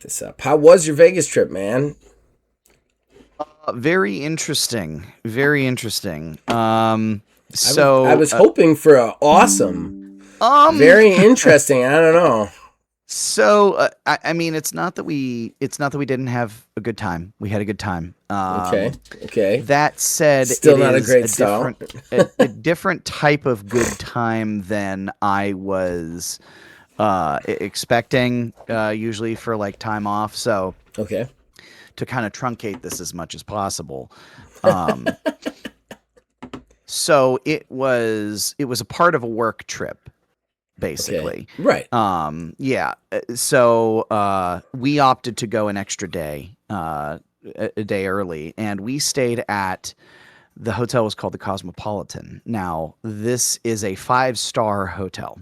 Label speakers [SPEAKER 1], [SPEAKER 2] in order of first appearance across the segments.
[SPEAKER 1] This up. How was your Vegas trip, man?
[SPEAKER 2] Very interesting. Very interesting.
[SPEAKER 1] I
[SPEAKER 2] So,
[SPEAKER 1] was hoping for a awesome,
[SPEAKER 2] um,
[SPEAKER 1] very interesting. I don't know.
[SPEAKER 2] I mean, it's not that we didn't have a good time. We had a good time.
[SPEAKER 1] Okay, okay.
[SPEAKER 2] That said,
[SPEAKER 1] Still
[SPEAKER 2] it
[SPEAKER 1] not a
[SPEAKER 2] is
[SPEAKER 1] great style.
[SPEAKER 2] a different type of good time than I was expecting. Usually for like time off. So
[SPEAKER 1] Okay,
[SPEAKER 2] to kind of truncate this as much as possible. Um, so it was a part of a work trip,
[SPEAKER 1] okay.
[SPEAKER 2] basically.
[SPEAKER 1] Right.
[SPEAKER 2] Yeah. So we opted to go an extra day, a day early, and we stayed at the hotel was called the Cosmopolitan. Now, this is a five-star hotel.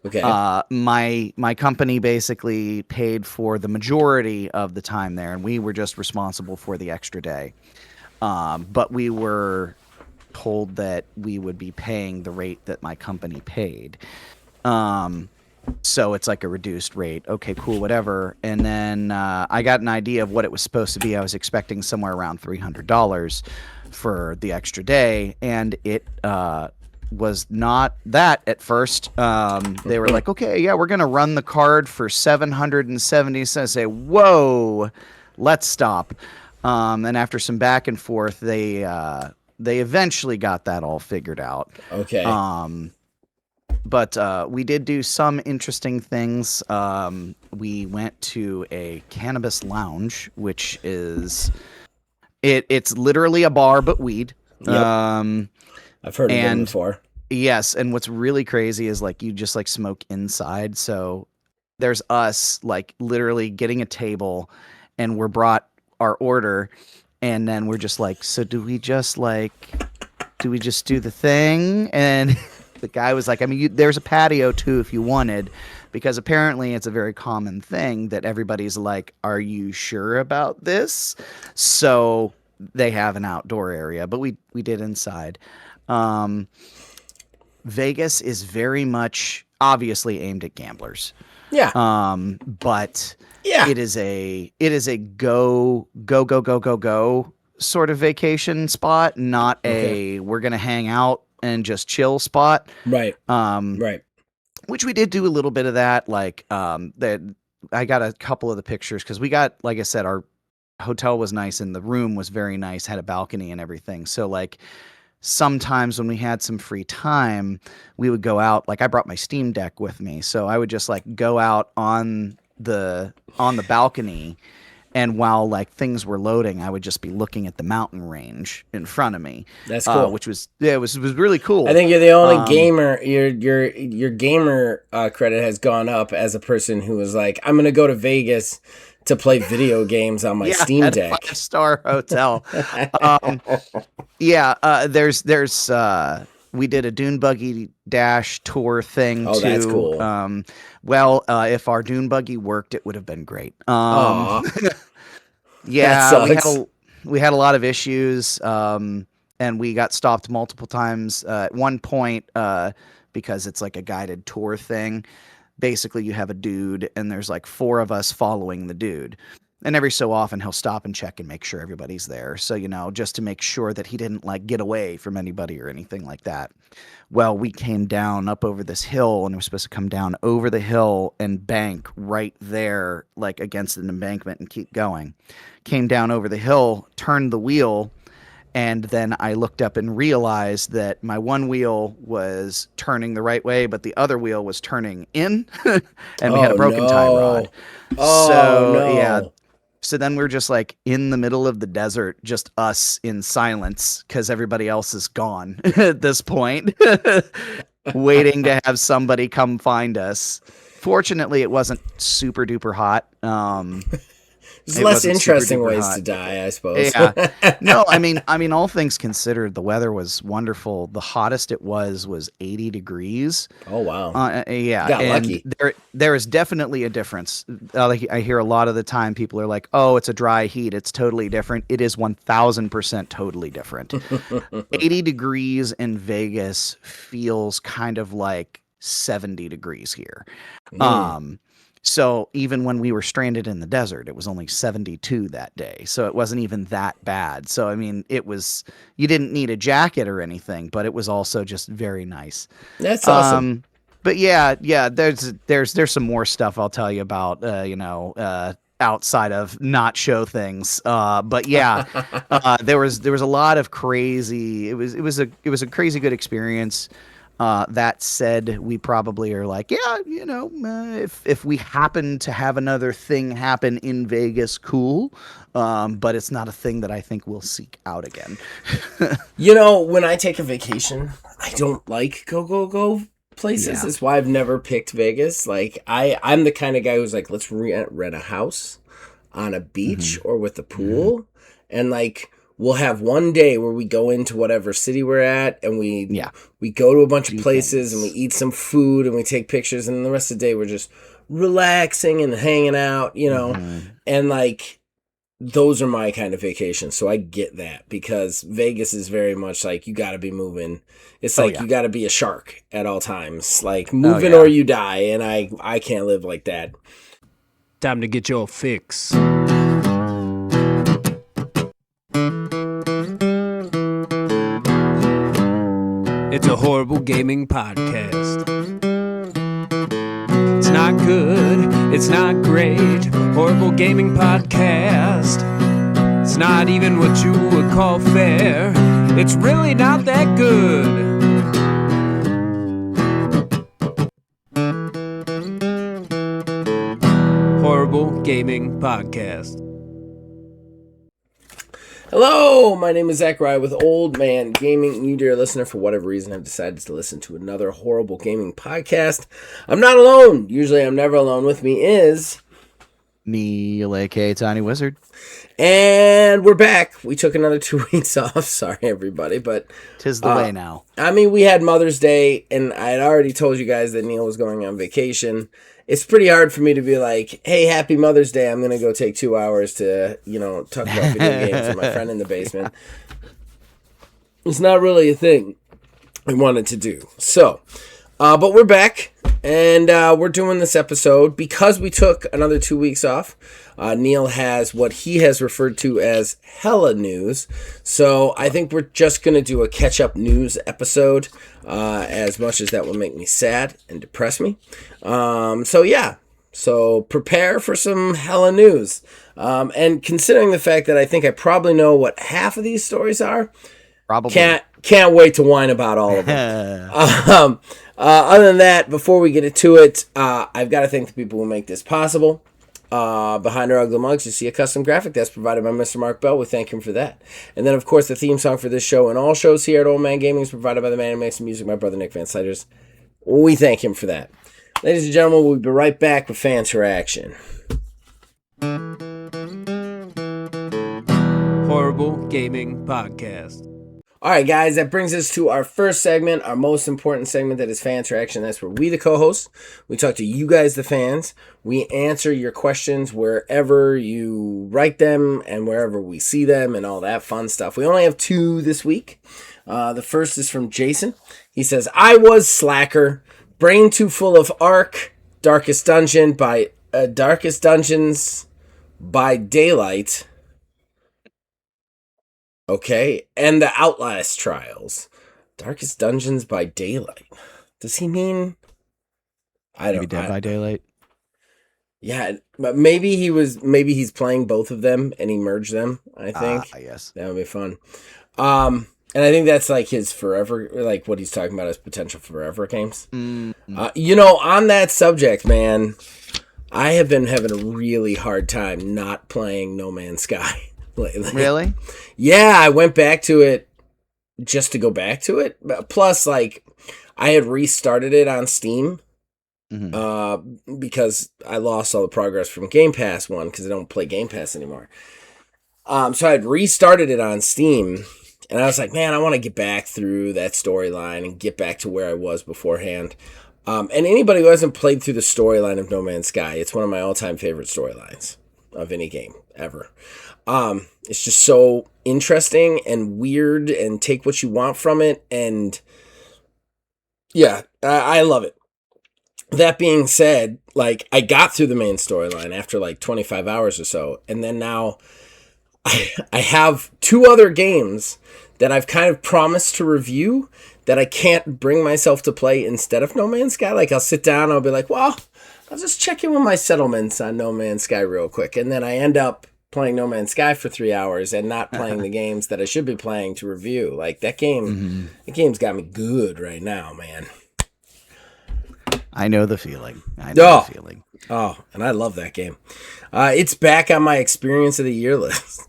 [SPEAKER 1] Okay.
[SPEAKER 2] My company basically paid for the majority of the time there, and we were just responsible for the extra day. But we were told that we would be paying the rate that my company paid. Um, so it's like a reduced rate. Okay, cool, whatever. And then I got an idea of what it was supposed to be. I was expecting somewhere around $300 for the extra day, and it was not that at first. They were like, okay, yeah, we're gonna run the card for 770 cents. I say, whoa, let's stop. And after some back and forth, they eventually got that all figured out.
[SPEAKER 1] Okay.
[SPEAKER 2] Um, but we did do some interesting things. We went to a cannabis lounge, which is it's literally a bar but weed.
[SPEAKER 1] Yep.
[SPEAKER 2] Um,
[SPEAKER 1] I've heard of them
[SPEAKER 2] and
[SPEAKER 1] before.
[SPEAKER 2] yes, and what's really crazy is like you just like smoke inside. So there's us like literally getting a table, and we're brought our order, and then we're just like, so do we just do the thing? And the guy was like, I mean, there's a patio too if you wanted, because apparently it's a very common thing that everybody's like, are you sure about this? So they have an outdoor area, but we did inside. Um, Vegas is very much obviously aimed at gamblers.
[SPEAKER 1] Yeah.
[SPEAKER 2] But
[SPEAKER 1] Yeah.
[SPEAKER 2] it is a go sort of vacation spot, not
[SPEAKER 1] Okay.
[SPEAKER 2] a we're gonna hang out and just chill spot.
[SPEAKER 1] Right.
[SPEAKER 2] Um,
[SPEAKER 1] Right.
[SPEAKER 2] which we did do a little bit of that. Like that I got a couple of the pictures because we got, like I said, our hotel was nice and the room was very nice, had a balcony and everything. So like sometimes when we had some free time, we would go out. Like I brought my Steam Deck with me, so I would just like go out on the balcony, and while like things were loading, I would just be looking at the mountain range in front of me,
[SPEAKER 1] That's cool.
[SPEAKER 2] which was yeah, it was really
[SPEAKER 1] I
[SPEAKER 2] cool.
[SPEAKER 1] think you're the only
[SPEAKER 2] Um,
[SPEAKER 1] gamer. Your gamer credit has gone up as a person who was like, I'm gonna go to Vegas to play video games on my
[SPEAKER 2] yeah,
[SPEAKER 1] Steam
[SPEAKER 2] at a
[SPEAKER 1] Deck.
[SPEAKER 2] five-star hotel. Um, yeah, there's we did a dune buggy dash tour thing
[SPEAKER 1] Oh, that's
[SPEAKER 2] too.
[SPEAKER 1] cool.
[SPEAKER 2] Well, if our dune buggy worked, it would have been great.
[SPEAKER 1] Aw, that
[SPEAKER 2] Yeah,
[SPEAKER 1] sucks.
[SPEAKER 2] we had a lot of issues, and we got stopped multiple times. At one point, because it's like a guided tour thing. Basically, you have a dude, and there's like four of us following the dude. And every so often, he'll stop and check and make sure everybody's there. So, just to make sure that he didn't like get away from anybody or anything like that. Well, we came down up over this hill, and we were supposed to come down over the hill and bank right there, like against an embankment and keep going. Came down over the hill, turned the wheel, and then I looked up and realized that my one wheel was turning the right way, but the other wheel was turning in, and we had a
[SPEAKER 1] Oh
[SPEAKER 2] broken tie rod.
[SPEAKER 1] no. Oh
[SPEAKER 2] So, yeah.
[SPEAKER 1] no.
[SPEAKER 2] So then we're just like in the middle of the desert, just us in silence because everybody else is gone at this point, waiting to have somebody come find us. Fortunately, it wasn't super duper hot.
[SPEAKER 1] There's
[SPEAKER 2] It
[SPEAKER 1] less
[SPEAKER 2] wasn't super
[SPEAKER 1] interesting
[SPEAKER 2] duper
[SPEAKER 1] ways to
[SPEAKER 2] hot.
[SPEAKER 1] die, I suppose.
[SPEAKER 2] Yeah. No, I mean, all things considered, the weather was wonderful. The hottest it was 80 degrees.
[SPEAKER 1] Oh wow.
[SPEAKER 2] Yeah,
[SPEAKER 1] Got
[SPEAKER 2] and
[SPEAKER 1] lucky.
[SPEAKER 2] there is definitely a difference. Like, I hear a lot of the time people are like, "Oh, it's a dry heat. It's totally different." It is 1000% totally different. 80 degrees in Vegas feels kind of like 70 degrees here.
[SPEAKER 1] Mm.
[SPEAKER 2] Um, So even when we were stranded in the desert, it was only 72 that day. So it wasn't even that bad. So, I mean, you didn't need a jacket or anything, but it was also just very nice.
[SPEAKER 1] That's awesome.
[SPEAKER 2] But yeah, there's some more stuff I'll tell you about, outside of not show things. But yeah, there was a lot of crazy. It was a crazy good experience. That said, we probably are like, yeah, if we happen to have another thing happen in Vegas, cool. But it's not a thing that I think we'll seek out again.
[SPEAKER 1] When I take a vacation, I don't like go places.
[SPEAKER 2] Yeah.
[SPEAKER 1] That's why I've never picked Vegas. Like I'm the kind of guy who's like, let's rent a house on a beach or with a pool, and like we'll have one day where we go into whatever city we're at, and we go to a bunch of places and we eat some food and we take pictures, and the rest of the day we're just relaxing and hanging out, and like those are my kind of vacations. So I get that, because Vegas is very much like you got to be moving. It's like you got to be a shark at all times, like moving or you die, and I can't live like that.
[SPEAKER 3] Time to get your fix. It's a horrible gaming podcast. It's not good, it's not great. Horrible gaming podcast. It's not even what you would call fair. It's really not that good. Horrible Gaming Podcast.
[SPEAKER 1] Hello, my name is Zachariah with Old Man Gaming. You, dear listener, for whatever reason, have decided to listen to another Horrible Gaming Podcast. I'm not alone. Usually I'm never alone. With me is
[SPEAKER 2] Neil, aka Tiny Wizard.
[SPEAKER 1] And we're back. We took another 2 weeks off. Sorry, everybody, but
[SPEAKER 2] 'tis the way now.
[SPEAKER 1] I mean, we had Mother's Day, and I had already told you guys that Neil was going on vacation. It's pretty hard for me to be like, hey, happy Mother's Day. I'm going to go take 2 hours to, talk about video games with my friend in the basement. It's not really a thing I wanted to do. So, but we're back, and we're doing this episode because we took another 2 weeks off. Neil has what he has referred to as hella news. So I think we're just going to do a catch-up news episode, as much as that will make me sad and depress me. So prepare for some hella news. And considering the fact that I think I probably know what half of these stories are,
[SPEAKER 2] Probably.
[SPEAKER 1] Can't wait to whine about all of them. Other than that, before we get into it, I've got to thank the people who make this possible. Behind our ugly mugs, you see a custom graphic that's provided by Mr. Mark Bell. We thank him for that. And then, of course, the theme song for this show and all shows here at Old Man Gaming is provided by the man who makes the music, my brother Nick Van Slyters. We thank him for that. Ladies and gentlemen, we'll be right back with fan interaction.
[SPEAKER 3] Horrible Gaming Podcast.
[SPEAKER 1] All right, guys, that brings us to our first segment, our most important segment, that is fan interaction. That's where we, the co-hosts, we talk to you guys, the fans. We answer your questions wherever you write them and wherever we see them and all that fun stuff. We only have 2 this week. The first is from Jason. He says, I was slacker, brain too full of Ark, Darkest Dungeons by Daylight. Okay, and the Outlast Trials. Darkest Dungeons by Daylight. Does he mean...
[SPEAKER 2] Maybe Dead by Daylight?
[SPEAKER 1] Yeah, but maybe he's playing both of them and he merged them, I think.
[SPEAKER 2] Yes.
[SPEAKER 1] That would be fun. And I think that's like his forever, like what he's talking about as potential forever games.
[SPEAKER 2] Mm-hmm.
[SPEAKER 1] On that subject, man, I have been having a really hard time not playing No Man's Sky lately.
[SPEAKER 2] Really?
[SPEAKER 1] Yeah, I went back to it just to go back to it. Plus, like, I had restarted it on Steam because I lost all the progress from Game Pass 1 because I don't play Game Pass anymore. So I had restarted it on Steam, and I was like, man, I want to get back through that storyline and get back to where I was beforehand. And anybody who hasn't played through the storyline of No Man's Sky, it's one of my all-time favorite storylines of any game ever. It's just so interesting and weird and take what you want from it. And yeah, I love it. that being said, like, I got through the main storyline after like 25 hours or so, and then now I have 2 other games that I've kind of promised to review that I can't bring myself to play instead of No Man's Sky. Like, I'll sit down, I'll be like, well, I'll just check in with my settlements on No Man's Sky real quick, and then I end up playing No Man's Sky for 3 hours and not playing the games that I should be playing to review. Like, that game's got me good right now, man.
[SPEAKER 2] I know the feeling. The feeling.
[SPEAKER 1] Oh, and I love that game. It's back on my experience of the year list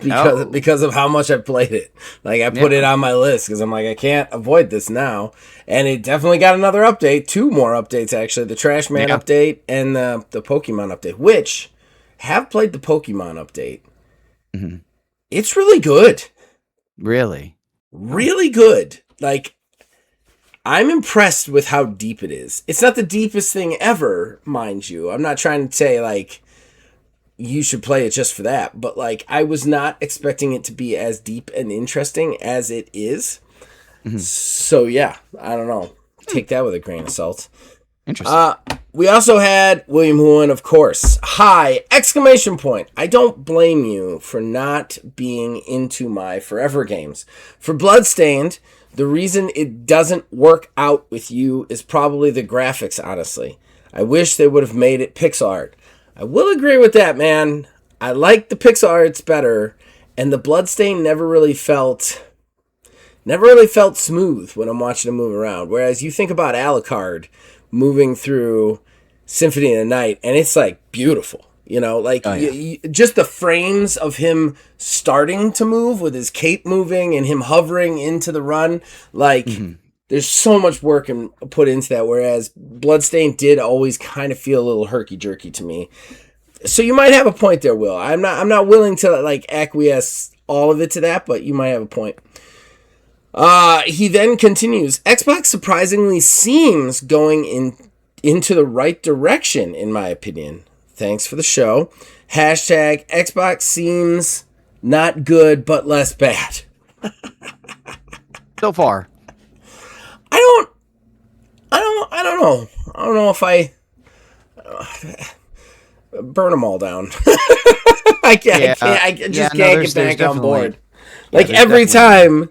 [SPEAKER 1] because of how much I played it. Like, I put it on my list because I'm like, I can't avoid this now. And it definitely got another update, 2 more updates actually, the Trash Man update and the Pokemon update, which have played the Pokemon update. Mm-hmm. It's really good.
[SPEAKER 2] Really?
[SPEAKER 1] Really good. Like, I'm impressed with how deep it is. It's not the deepest thing ever, mind you. I'm not trying to say, like, you should play it just for that. But, like, I was not expecting it to be as deep and interesting as it is. Mm-hmm. So, yeah, I don't know. Take that with a grain of salt.
[SPEAKER 2] Interesting.
[SPEAKER 1] We also had William Houlihan, of course. Hi! Exclamation point. I don't blame you for not being into my Forever games. For Bloodstained, the reason it doesn't work out with you is probably the graphics, honestly. I wish they would have made it pixel art. I will agree with that, man. I like the pixel arts better, and the Bloodstain never really felt smooth when I'm watching it move around. Whereas you think about Alucard moving through Symphony of the Night, and it's like beautiful, you know, like just the frames of him starting to move with his cape moving and him hovering into the run, like there's so much work put into that. Whereas Bloodstained did always kind of feel a little herky jerky to me. So you might have a point there, Will. I'm not willing to like acquiesce all of it to that, but you might have a point. He then continues, Xbox surprisingly seems going into the right direction, in my opinion. Thanks for the show. Hashtag Xbox seems not good, but less bad.
[SPEAKER 2] So far.
[SPEAKER 1] I don't know. I don't know if I burn them all down. I just can't get back on board. Like every time.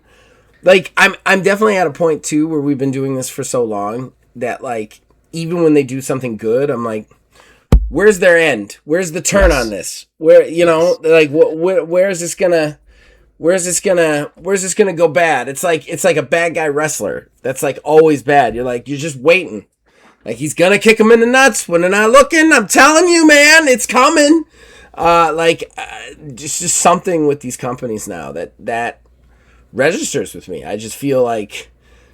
[SPEAKER 1] Like, I'm definitely at a point, too, where we've been doing this for so long that, like, even when they do something good, I'm like, where's their end? Where's the turn on this? Where, you know, like, where is this gonna go bad? It's like a bad guy wrestler that's, like, always bad. You're just waiting. Like, he's gonna kick him in the nuts when they're not looking. I'm telling you, man, it's coming. Just something with these companies now that registers with me. I just feel like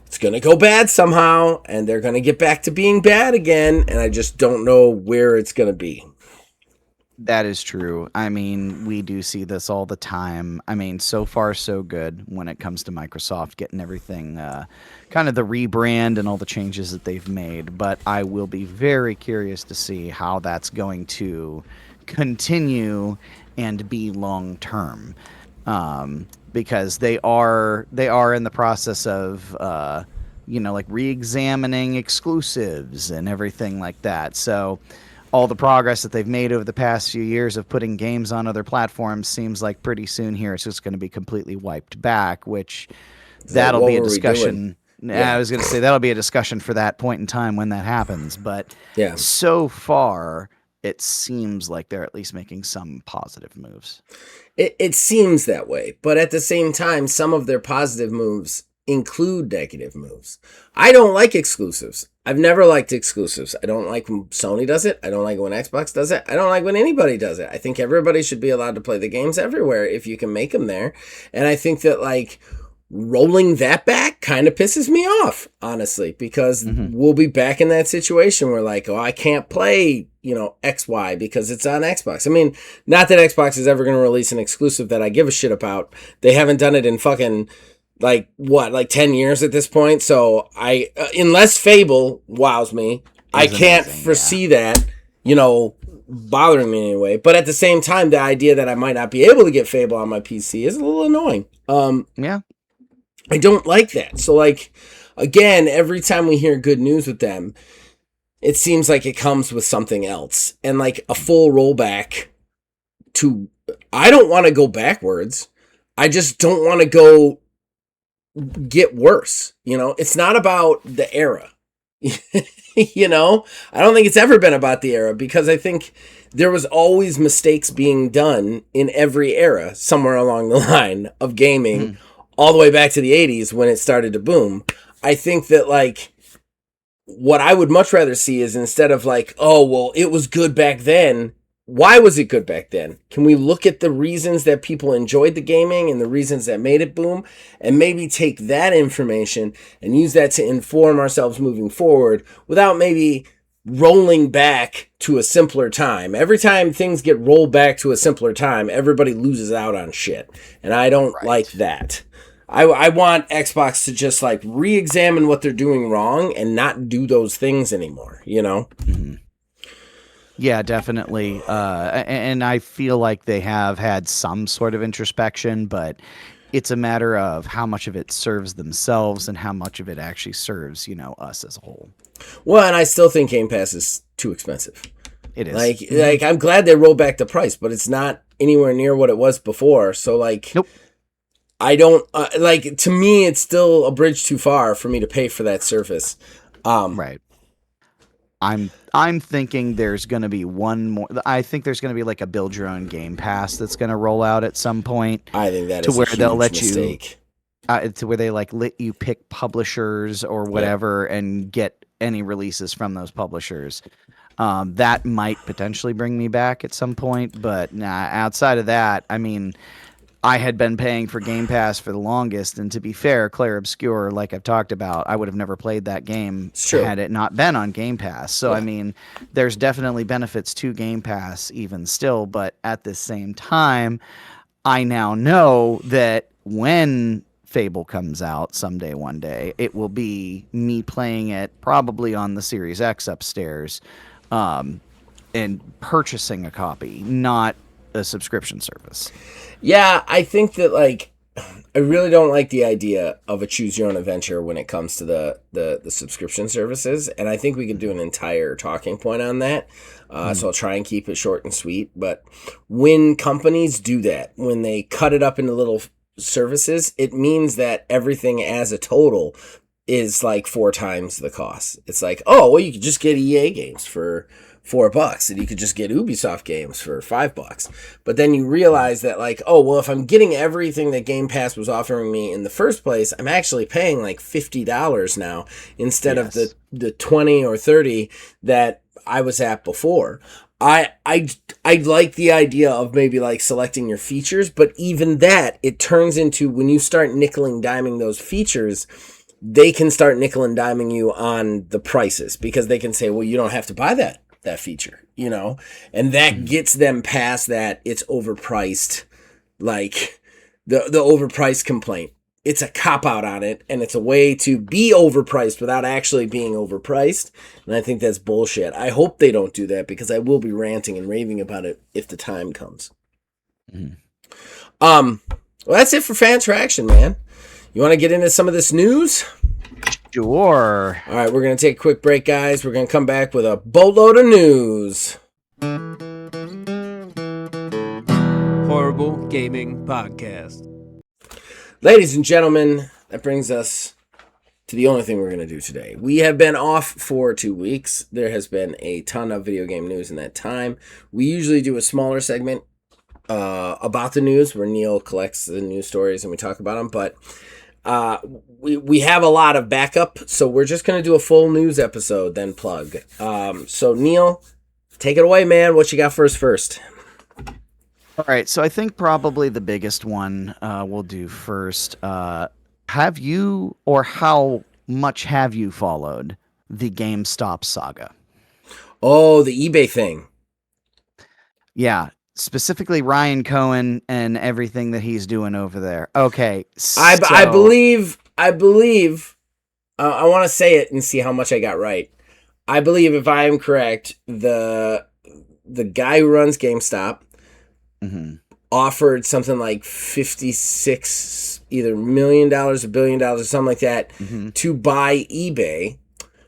[SPEAKER 1] it's going to go bad somehow, and they're going to get back to being bad again, and I just don't know where it's going to be.
[SPEAKER 2] That is true. I mean, we do see this all the time. I mean, so far so good when it comes to Microsoft getting everything, kind of the rebrand and all the changes that they've made, but I will be very curious to see how that's going to continue and be long-term. Because they are in the process of, like re-examining exclusives and everything like that. So all the progress that they've made over the past few years of putting games on other platforms seems like pretty soon here it's just going to be completely wiped back, which that'll be a discussion. I was going to say that'll be a discussion for that point in time when that happens. But so far, it seems like they're at least making some positive moves.
[SPEAKER 1] It seems that way, but at the same time, some of their positive moves include negative moves. I don't like exclusives. I've never liked exclusives. I don't like when Sony does it. I don't like when Xbox does it. I don't like when anybody does it. I think everybody should be allowed to play the games everywhere if you can make them there. And I think that, like, rolling that back kind of pisses me off, honestly, because we'll be back in that situation where, like, I can't play, XY because it's on Xbox. I mean, not that Xbox is ever going to release an exclusive that I give a shit about. They haven't done it in fucking, 10 years at this point. So unless Fable wows me, I can't foresee that, bothering me anyway. But at the same time, the idea that I might not be able to get Fable on my PC is a little annoying. I don't like that. So, again, every time we hear good news with them, it seems like it comes with something else. And like a full rollback I don't want to go backwards. I just don't want to go get worse. It's not about the era. I don't think it's ever been about the era, because I think there was always mistakes being done in every era somewhere along the line of gaming, all the way back to the 80s when it started to boom. I think that like what I would much rather see is, instead of like, oh, well, it was good back then. Why was it good back then? Can we look at the reasons that people enjoyed the gaming and the reasons that made it boom, and maybe take that information and use that to inform ourselves moving forward, without maybe rolling back to a simpler time? Every time things get rolled back to a simpler time, everybody loses out on shit. And I don't like that. I want Xbox to just like re-examine what they're doing wrong and not do those things anymore,
[SPEAKER 2] Mm-hmm. Yeah, definitely. And I feel like they have had some sort of introspection, but it's a matter of how much of it serves themselves and how much of it actually serves, us as a whole.
[SPEAKER 1] Well, and I still think Game Pass is too expensive.
[SPEAKER 2] It is.
[SPEAKER 1] Like I'm glad they rolled back the price, but it's not anywhere near what it was before. So like,
[SPEAKER 2] nope.
[SPEAKER 1] I don't to me, it's still a bridge too far for me to pay for that service.
[SPEAKER 2] Right. I'm thinking there's going to be one more. I think there's going to be like a build your own Game Pass that's going to roll out at some point.
[SPEAKER 1] I think that
[SPEAKER 2] to
[SPEAKER 1] is
[SPEAKER 2] where
[SPEAKER 1] a huge
[SPEAKER 2] they'll let
[SPEAKER 1] mistake.
[SPEAKER 2] To where they like let you pick publishers or whatever and get any releases from those publishers. That might potentially bring me back at some point, but outside of that, I mean, I had been paying for Game Pass for the longest, and to be fair, Clair Obscur, like I've talked about, I would have never played that game had it not been on Game Pass. So, I mean, there's definitely benefits to Game Pass even still, but at the same time, I now know that when Fable comes out someday, one day, it will be me playing it probably on the Series X upstairs, and purchasing a copy, not a subscription service.
[SPEAKER 1] Yeah, I think that like I really don't like the idea of a choose your own adventure when it comes to the subscription services, and I think we could do an entire talking point on that. So I'll try and keep it short and sweet. But when companies do that, when they cut it up into little services, it means that everything as a total is like 4 times the cost. It's like, oh, well, you could just get EA games for $4, and you could just get Ubisoft games for $5. But then you realize that like, oh, well, if I'm getting everything that Game Pass was offering me in the first place, I'm actually paying like $50 now instead of the 20 or 30 that I was at before. I like the idea of maybe like selecting your features, but even that, it turns into, when you start nickel and diming those features, they can start nickel and diming you on the prices, because they can say, well, you don't have to buy that feature, and that gets them past that it's overpriced, like the overpriced complaint. It's a cop-out on it, and it's a way to be overpriced without actually being overpriced, and I think that's bullshit. I hope they don't do that, because I will be ranting and raving about it if the time comes. Well, that's it for Fan Traction, man. You want to get into some of this news?
[SPEAKER 2] Sure.
[SPEAKER 1] All right, we're going to take a quick break, guys. We're going to come back with a boatload of news.
[SPEAKER 3] Horrible Gaming Podcast.
[SPEAKER 1] Ladies and gentlemen, that brings us to the only thing we're going to do today. We have been off for 2 weeks. There has been a ton of video game news in that time. We usually do a smaller segment about the news where Neil collects the news stories and we talk about them, but we have a lot of backup, so we're just going to do a full news episode, then plug. So Neil, take it away, man. What you got for us first?
[SPEAKER 2] All right, so I think probably the biggest one we'll do first. Have you, or how much have you followed the GameStop saga?
[SPEAKER 1] Oh, the eBay thing.
[SPEAKER 2] Yeah, specifically Ryan Cohen and everything that he's doing over there. Okay, so...
[SPEAKER 1] I believe. I want to say it and see how much I got right. I believe, if I am correct, the guy who runs GameStop offered something like $56 either $1 million or $1 billion or something like that to buy eBay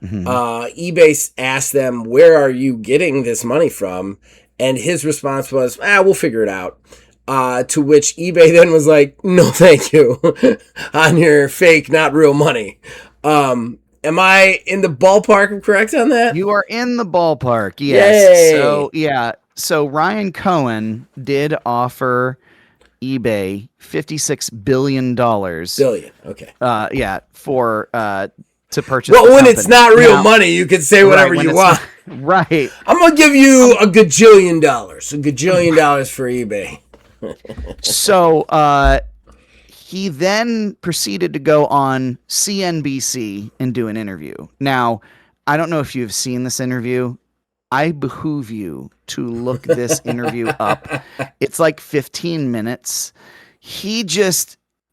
[SPEAKER 1] eBay asked them, where are you getting this money from? And his response was, we'll figure it out. To which eBay then was like, no, thank you, on your fake, not real money. Am I in the ballpark of correct on that?
[SPEAKER 2] You are in the ballpark, yes.
[SPEAKER 1] Yay.
[SPEAKER 2] So, yeah. So Ryan Cohen did offer eBay $56 billion.
[SPEAKER 1] Billion, okay.
[SPEAKER 2] For to purchase.
[SPEAKER 1] Well,
[SPEAKER 2] the
[SPEAKER 1] when
[SPEAKER 2] company.
[SPEAKER 1] it's not real
[SPEAKER 2] Now,
[SPEAKER 1] money, you can say whatever
[SPEAKER 2] when
[SPEAKER 1] you
[SPEAKER 2] it's
[SPEAKER 1] want.
[SPEAKER 2] not- right.
[SPEAKER 1] I'm gonna give you a gajillion dollars for eBay.
[SPEAKER 2] So he then proceeded to go on CNBC and do an interview. Now, I don't know if you've seen this interview. I behoove you to look this interview up. It's like 15 minutes.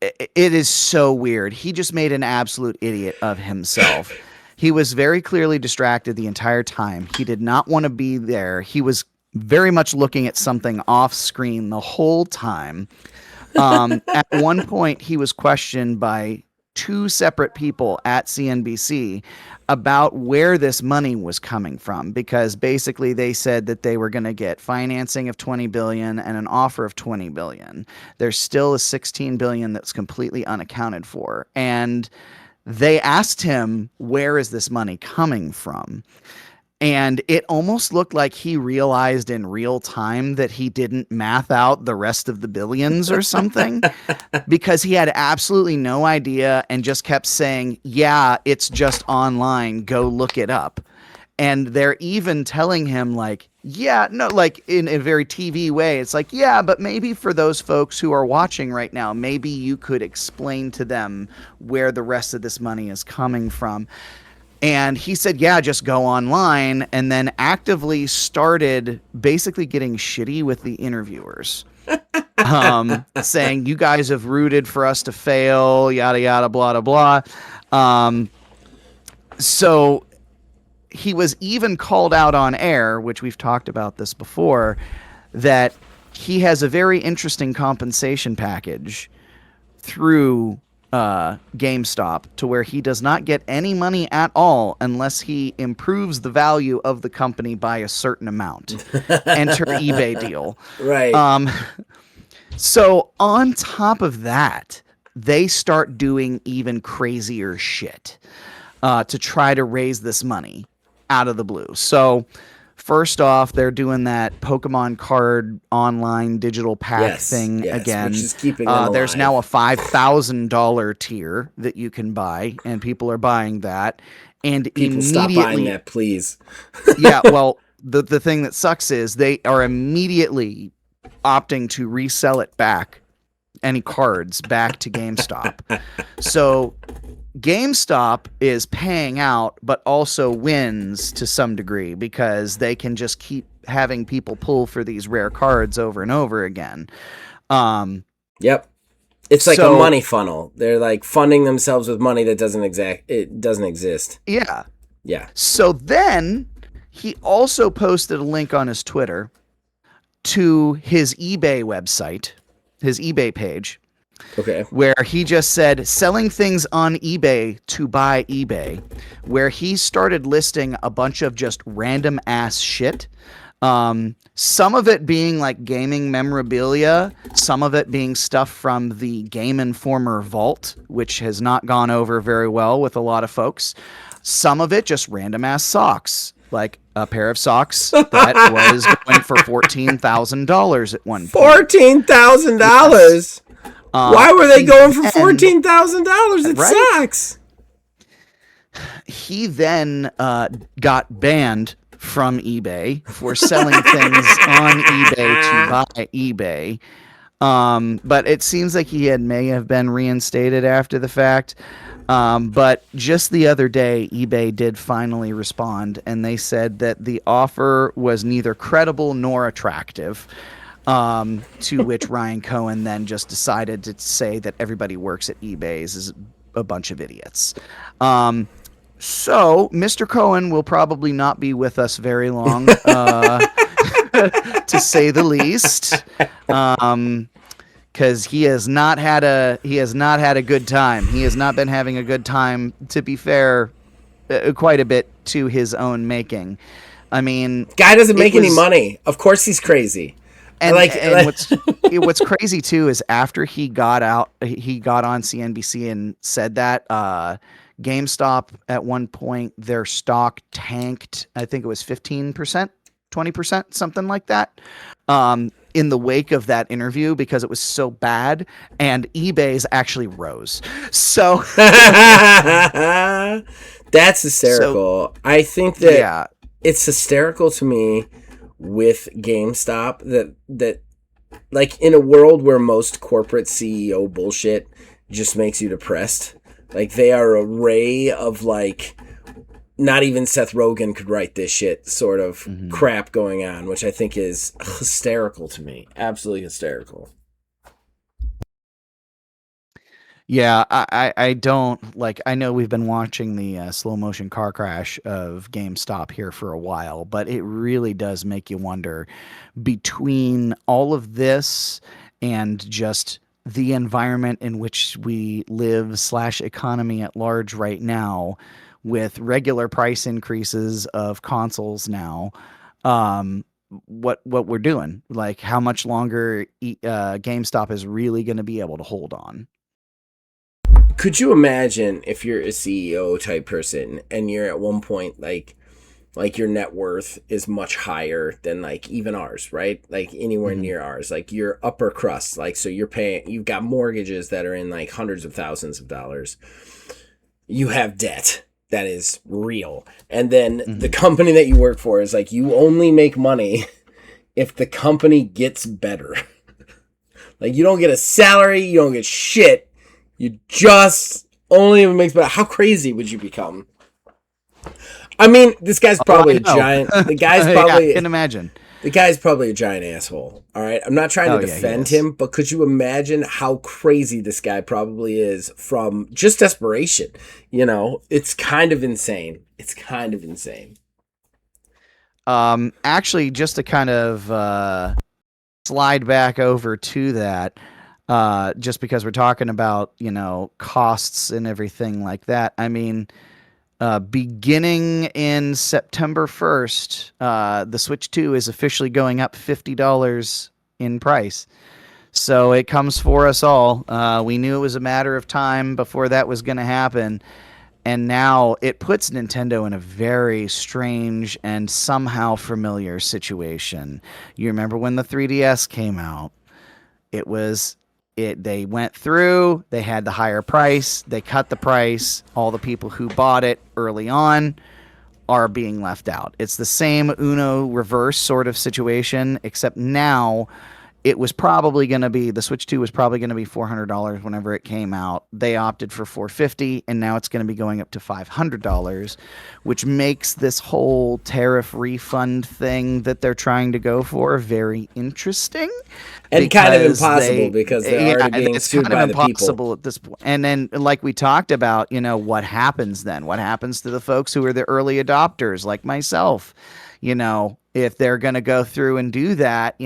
[SPEAKER 2] It is so weird. He just made an absolute idiot of himself. He was very clearly distracted the entire time. He did not want to be there. He was very much looking at something off screen the whole time. At one point, he was questioned by two separate people at CNBC about where this money was coming from, because basically they said that they were going to get financing of 20 billion and an offer of 20 billion. There's still a 16 billion that's completely unaccounted for. And they asked him, where is this money coming from? And it almost looked like he realized in real time that he didn't math out the rest of the billions or something, because he had absolutely no idea and just kept saying, yeah, it's just online. Go look it up. And they're even telling him like, yeah, no, like in a very TV way. It's like, yeah, but maybe for those folks who are watching right now, maybe you could explain to them where the rest of this money is coming from. And he said, yeah, just go online, and then actively started basically getting shitty with the interviewers, saying, you guys have rooted for us to fail, yada, yada, blah, blah, blah. So he was even called out on air, which we've talked about this before, that he has a very interesting compensation package through GameStop, to where he does not get any money at all unless he improves the value of the company by a certain amount. Enter eBay deal.
[SPEAKER 1] Right.
[SPEAKER 2] So on top of that, they start doing even crazier shit to try to raise this money out of the blue. So first off, they're doing that Pokemon card online digital pack thing again.
[SPEAKER 1] Which is keeping them
[SPEAKER 2] there's
[SPEAKER 1] alive.
[SPEAKER 2] now a $5,000 tier that you can buy, and people are buying that. And
[SPEAKER 1] People stop buying that, please.
[SPEAKER 2] yeah, well, the thing that sucks is they are immediately opting to resell it back, any cards back to GameStop. So GameStop is paying out, but also wins to some degree, because they can just keep having people pull for these rare cards over and over again.
[SPEAKER 1] Yep. It's like a money funnel. They're like funding themselves with money that doesn't exist.
[SPEAKER 2] Yeah.
[SPEAKER 1] Yeah.
[SPEAKER 2] So then he also posted a link on his Twitter to his eBay website, his eBay page.
[SPEAKER 1] Okay.
[SPEAKER 2] Where he just said, selling things on eBay to buy eBay, where he started listing a bunch of just random ass shit. Some of it being like gaming memorabilia, some of it being stuff from the Game Informer vault, which has not gone over very well with a lot of folks. Some of it just random ass socks, like a pair of socks that was going for $14,000 at one point.
[SPEAKER 1] $14,000? Why were they going for $14,000? It
[SPEAKER 2] right?
[SPEAKER 1] sucks.
[SPEAKER 2] He then got banned from eBay for selling things on eBay to buy eBay. But it seems like he may have been reinstated after the fact. But just the other day, eBay did finally respond, and they said that the offer was neither credible nor attractive. To which Ryan Cohen then just decided to say that everybody works at eBay's is a bunch of idiots. So Mr. Cohen will probably not be with us very long, to say the least, because he has not had a good time. He has not been having a good time. To be fair, quite a bit to his own making. I mean,
[SPEAKER 1] guy doesn't make any money. Of course, he's crazy.
[SPEAKER 2] And, what's crazy too is after he got on CNBC and said that GameStop at one point their stock tanked. I think it was 15%, 20%, something like that. In the wake of that interview because it was so bad, and eBay's actually rose. So
[SPEAKER 1] that's hysterical. I think that it's hysterical to me with GameStop that like in a world where most corporate CEO bullshit just makes you depressed, like they are a ray of like not even Seth Rogen could write this shit sort of crap going on, which I think is hysterical to me. Absolutely hysterical.
[SPEAKER 2] Yeah, I don't like. I know we've been watching the slow motion car crash of GameStop here for a while, but it really does make you wonder between all of this and just the environment in which we live / economy at large right now, with regular price increases of consoles now, what we're doing, like how much longer GameStop is really going to be able to hold on.
[SPEAKER 1] Could you imagine if you're a CEO type person and you're at one point like your net worth is much higher than like even ours, right? Like anywhere near ours, like your upper crust, like so you've got mortgages that are in like hundreds of thousands of dollars. You have debt that is real. And then the company that you work for is like, you only make money if the company gets better. Like you don't get a salary, you don't get shit. You just only makes better. How crazy would you become? I mean, this guy's probably a giant. The guy's probably.
[SPEAKER 2] I can imagine.
[SPEAKER 1] The guy's probably a giant asshole. All right, I'm not trying to defend him, but could you imagine how crazy this guy probably is from just desperation? You know, it's kind of insane. It's kind of insane.
[SPEAKER 2] Actually, just to kind of slide back over to that. Just because we're talking about, costs and everything like that. I mean, beginning in September 1st, the Switch 2 is officially going up $50 in price. So it comes for us all. We knew it was a matter of time before that was going to happen. And now it puts Nintendo in a very strange and somehow familiar situation. You remember when the 3DS came out? They went through, they had the higher price, they cut the price, all the people who bought it early on are being left out. It's the same Uno reverse sort of situation, except now it was probably going to be, the Switch 2 was probably going to be $400 whenever it came out. They opted for $450, and now it's going to be going up to $500, which makes this whole tariff refund thing that they're trying to go for very interesting.
[SPEAKER 1] And kind of impossible because they're already being sued by the people. It's kind of impossible
[SPEAKER 2] at this point. And then, like we talked about, what happens then? What happens to the folks who are the early adopters, like myself? If they're going to go through and do that,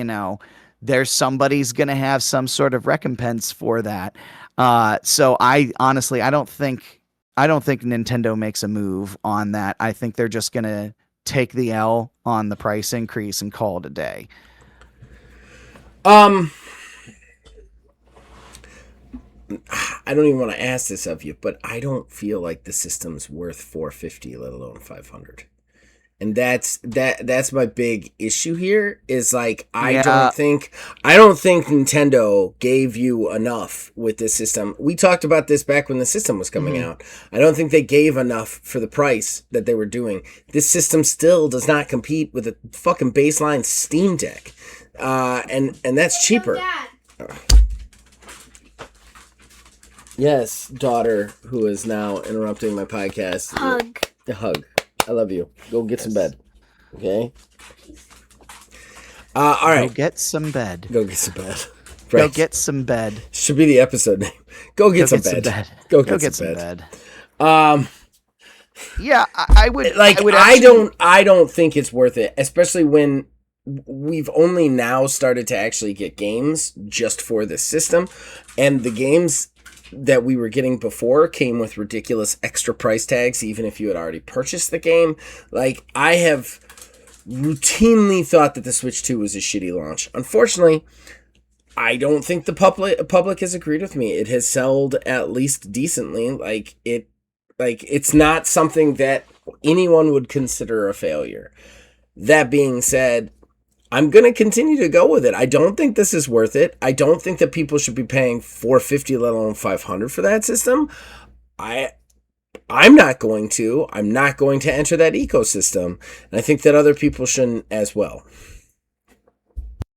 [SPEAKER 2] there's somebody's going to have some sort of recompense for that. So I honestly, I don't think Nintendo makes a move on that. I think they're just going to take the L on the price increase and call it a day.
[SPEAKER 1] I don't even want to ask this of you, but I don't feel like the system's worth $450, let alone $500. And that's my big issue here is like, I don't think Nintendo gave you enough with this system. We talked about this back when the system was coming out. I don't think they gave enough for the price that they were doing. This system still does not compete with a fucking baseline Steam Deck. And that's cheaper. Yes, daughter, who is now interrupting my podcast. Hug. I love you. Go get some bed. Okay? All right.
[SPEAKER 2] Go get some bed.
[SPEAKER 1] Go get some bed.
[SPEAKER 2] Right. Go get some bed.
[SPEAKER 1] Should be the episode name. Go get some bed. Go get some bed.
[SPEAKER 2] Yeah, I would
[SPEAKER 1] like. I don't think it's worth it, especially when we've only now started to actually get games just for the system, and the games that we were getting before came with ridiculous extra price tags, even if you had already purchased the game. Like, I have routinely thought that the Switch 2 was a shitty launch. Unfortunately, I don't think the public has agreed with me. It has sold at least decently. It's not something that anyone would consider a failure. That being said, I'm going to continue to go with it. I don't think this is worth it. I don't think that people should be paying $450, let alone $500 for that system. I'm not going to. I'm not going to enter that ecosystem. And I think that other people shouldn't as well.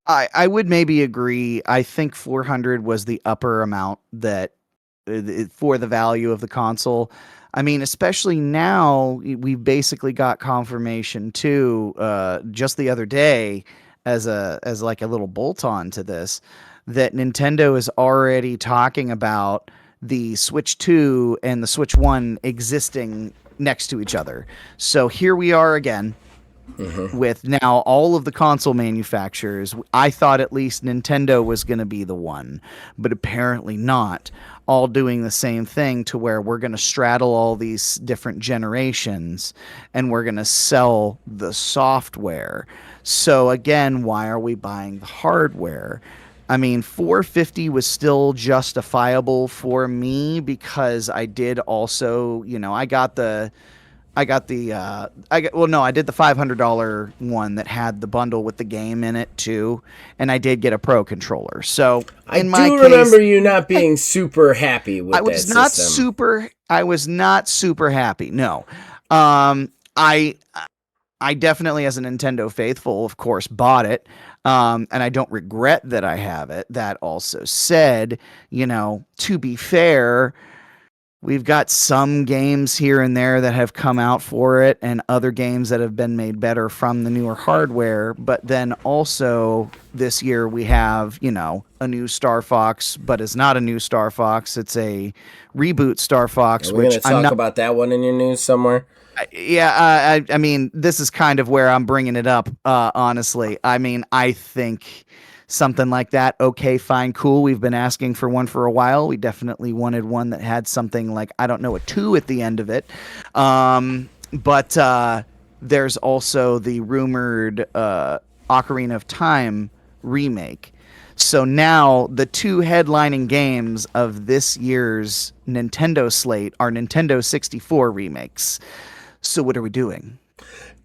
[SPEAKER 2] I would maybe agree. I think 400 was the upper amount that for the value of the console. I mean, especially now, we basically got confirmation too, just the other day, as like a little bolt on to this, that Nintendo is already talking about the Switch 2 and the Switch 1 existing next to each other. So here we are again. Mm-hmm. With now all of the console manufacturers. I thought at least Nintendo was going to be the one, but apparently not, all doing the same thing, to where we're going to straddle all these different generations and we're going to sell the software. So again, why are we buying the hardware? I mean, $450 was still justifiable for me, because I did also, I did the $500 one that had the bundle with the game in it too, and I did get a Pro controller. So
[SPEAKER 1] I remember you not being super happy with that system.
[SPEAKER 2] I was not super happy. No, I definitely, as a Nintendo faithful, of course, bought it, and I don't regret that I have it. That also said, to be fair, we've got some games here and there that have come out for it, and other games that have been made better from the newer hardware. But then also this year we have, a new Star Fox, but it's not a new Star Fox. It's a reboot Star Fox.
[SPEAKER 1] Are we going to talk about that one in your news somewhere?
[SPEAKER 2] Yeah, I mean, this is kind of where I'm bringing it up, honestly. I mean, I think something like that, okay, fine, cool. We've been asking for one for a while. We definitely wanted one that had something like, I don't know, a 2 at the end of it. But there's also the rumored Ocarina of Time remake. So now the 2 headlining games of this year's Nintendo slate are Nintendo 64 remakes. So what are we doing?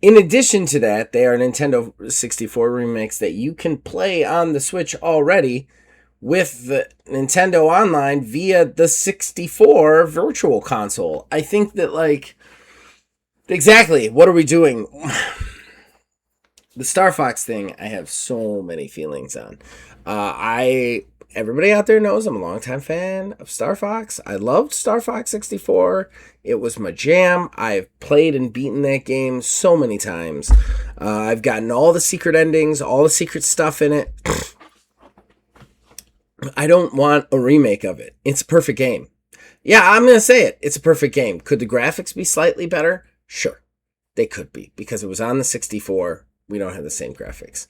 [SPEAKER 1] In addition to that, they are Nintendo 64 remakes that you can play on the Switch already with the Nintendo Online via the 64 Virtual Console. I think that, exactly, what are we doing? The Star Fox thing, I have so many feelings on. Everybody out there knows I'm a longtime fan of Star Fox. I loved Star Fox 64. It was my jam. I've played and beaten that game so many times. I've gotten all the secret endings, all the secret stuff in it. I don't want a remake of it. It's a perfect game. Yeah, I'm going to say it. It's a perfect game. Could the graphics be slightly better? Sure. They could be, because it was on the 64. We don't have the same graphics.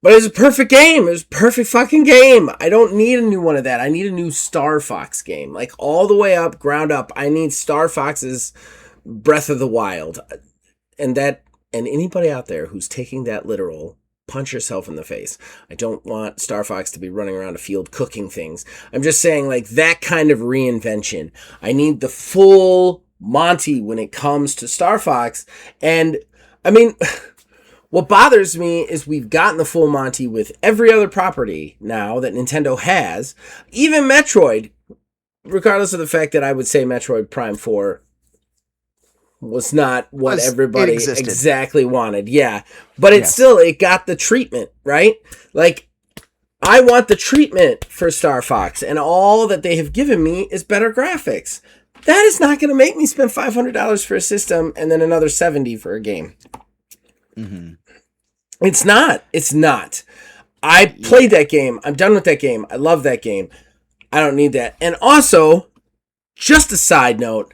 [SPEAKER 1] But it was a perfect game. It was a perfect fucking game. I don't need a new one of that. I need a new Star Fox game. All the way up, ground up. I need Star Fox's Breath of the Wild. And anybody out there who's taking that literal, punch yourself in the face. I don't want Star Fox to be running around a field cooking things. I'm just saying, that kind of reinvention. I need the full Monty when it comes to Star Fox. And, I mean... What bothers me is we've gotten the full Monty with every other property now that Nintendo has. Even Metroid, regardless of the fact that I would say Metroid Prime 4 was not what everybody exactly wanted. Yeah, but it got the treatment, right? I want the treatment for Star Fox, and all that they have given me is better graphics. That is not going to make me spend $500 for a system and then another $70 for a game. Mm-hmm. It's not. I played that game. I'm done with that game. I love that game. I don't need that. And also, just a side note,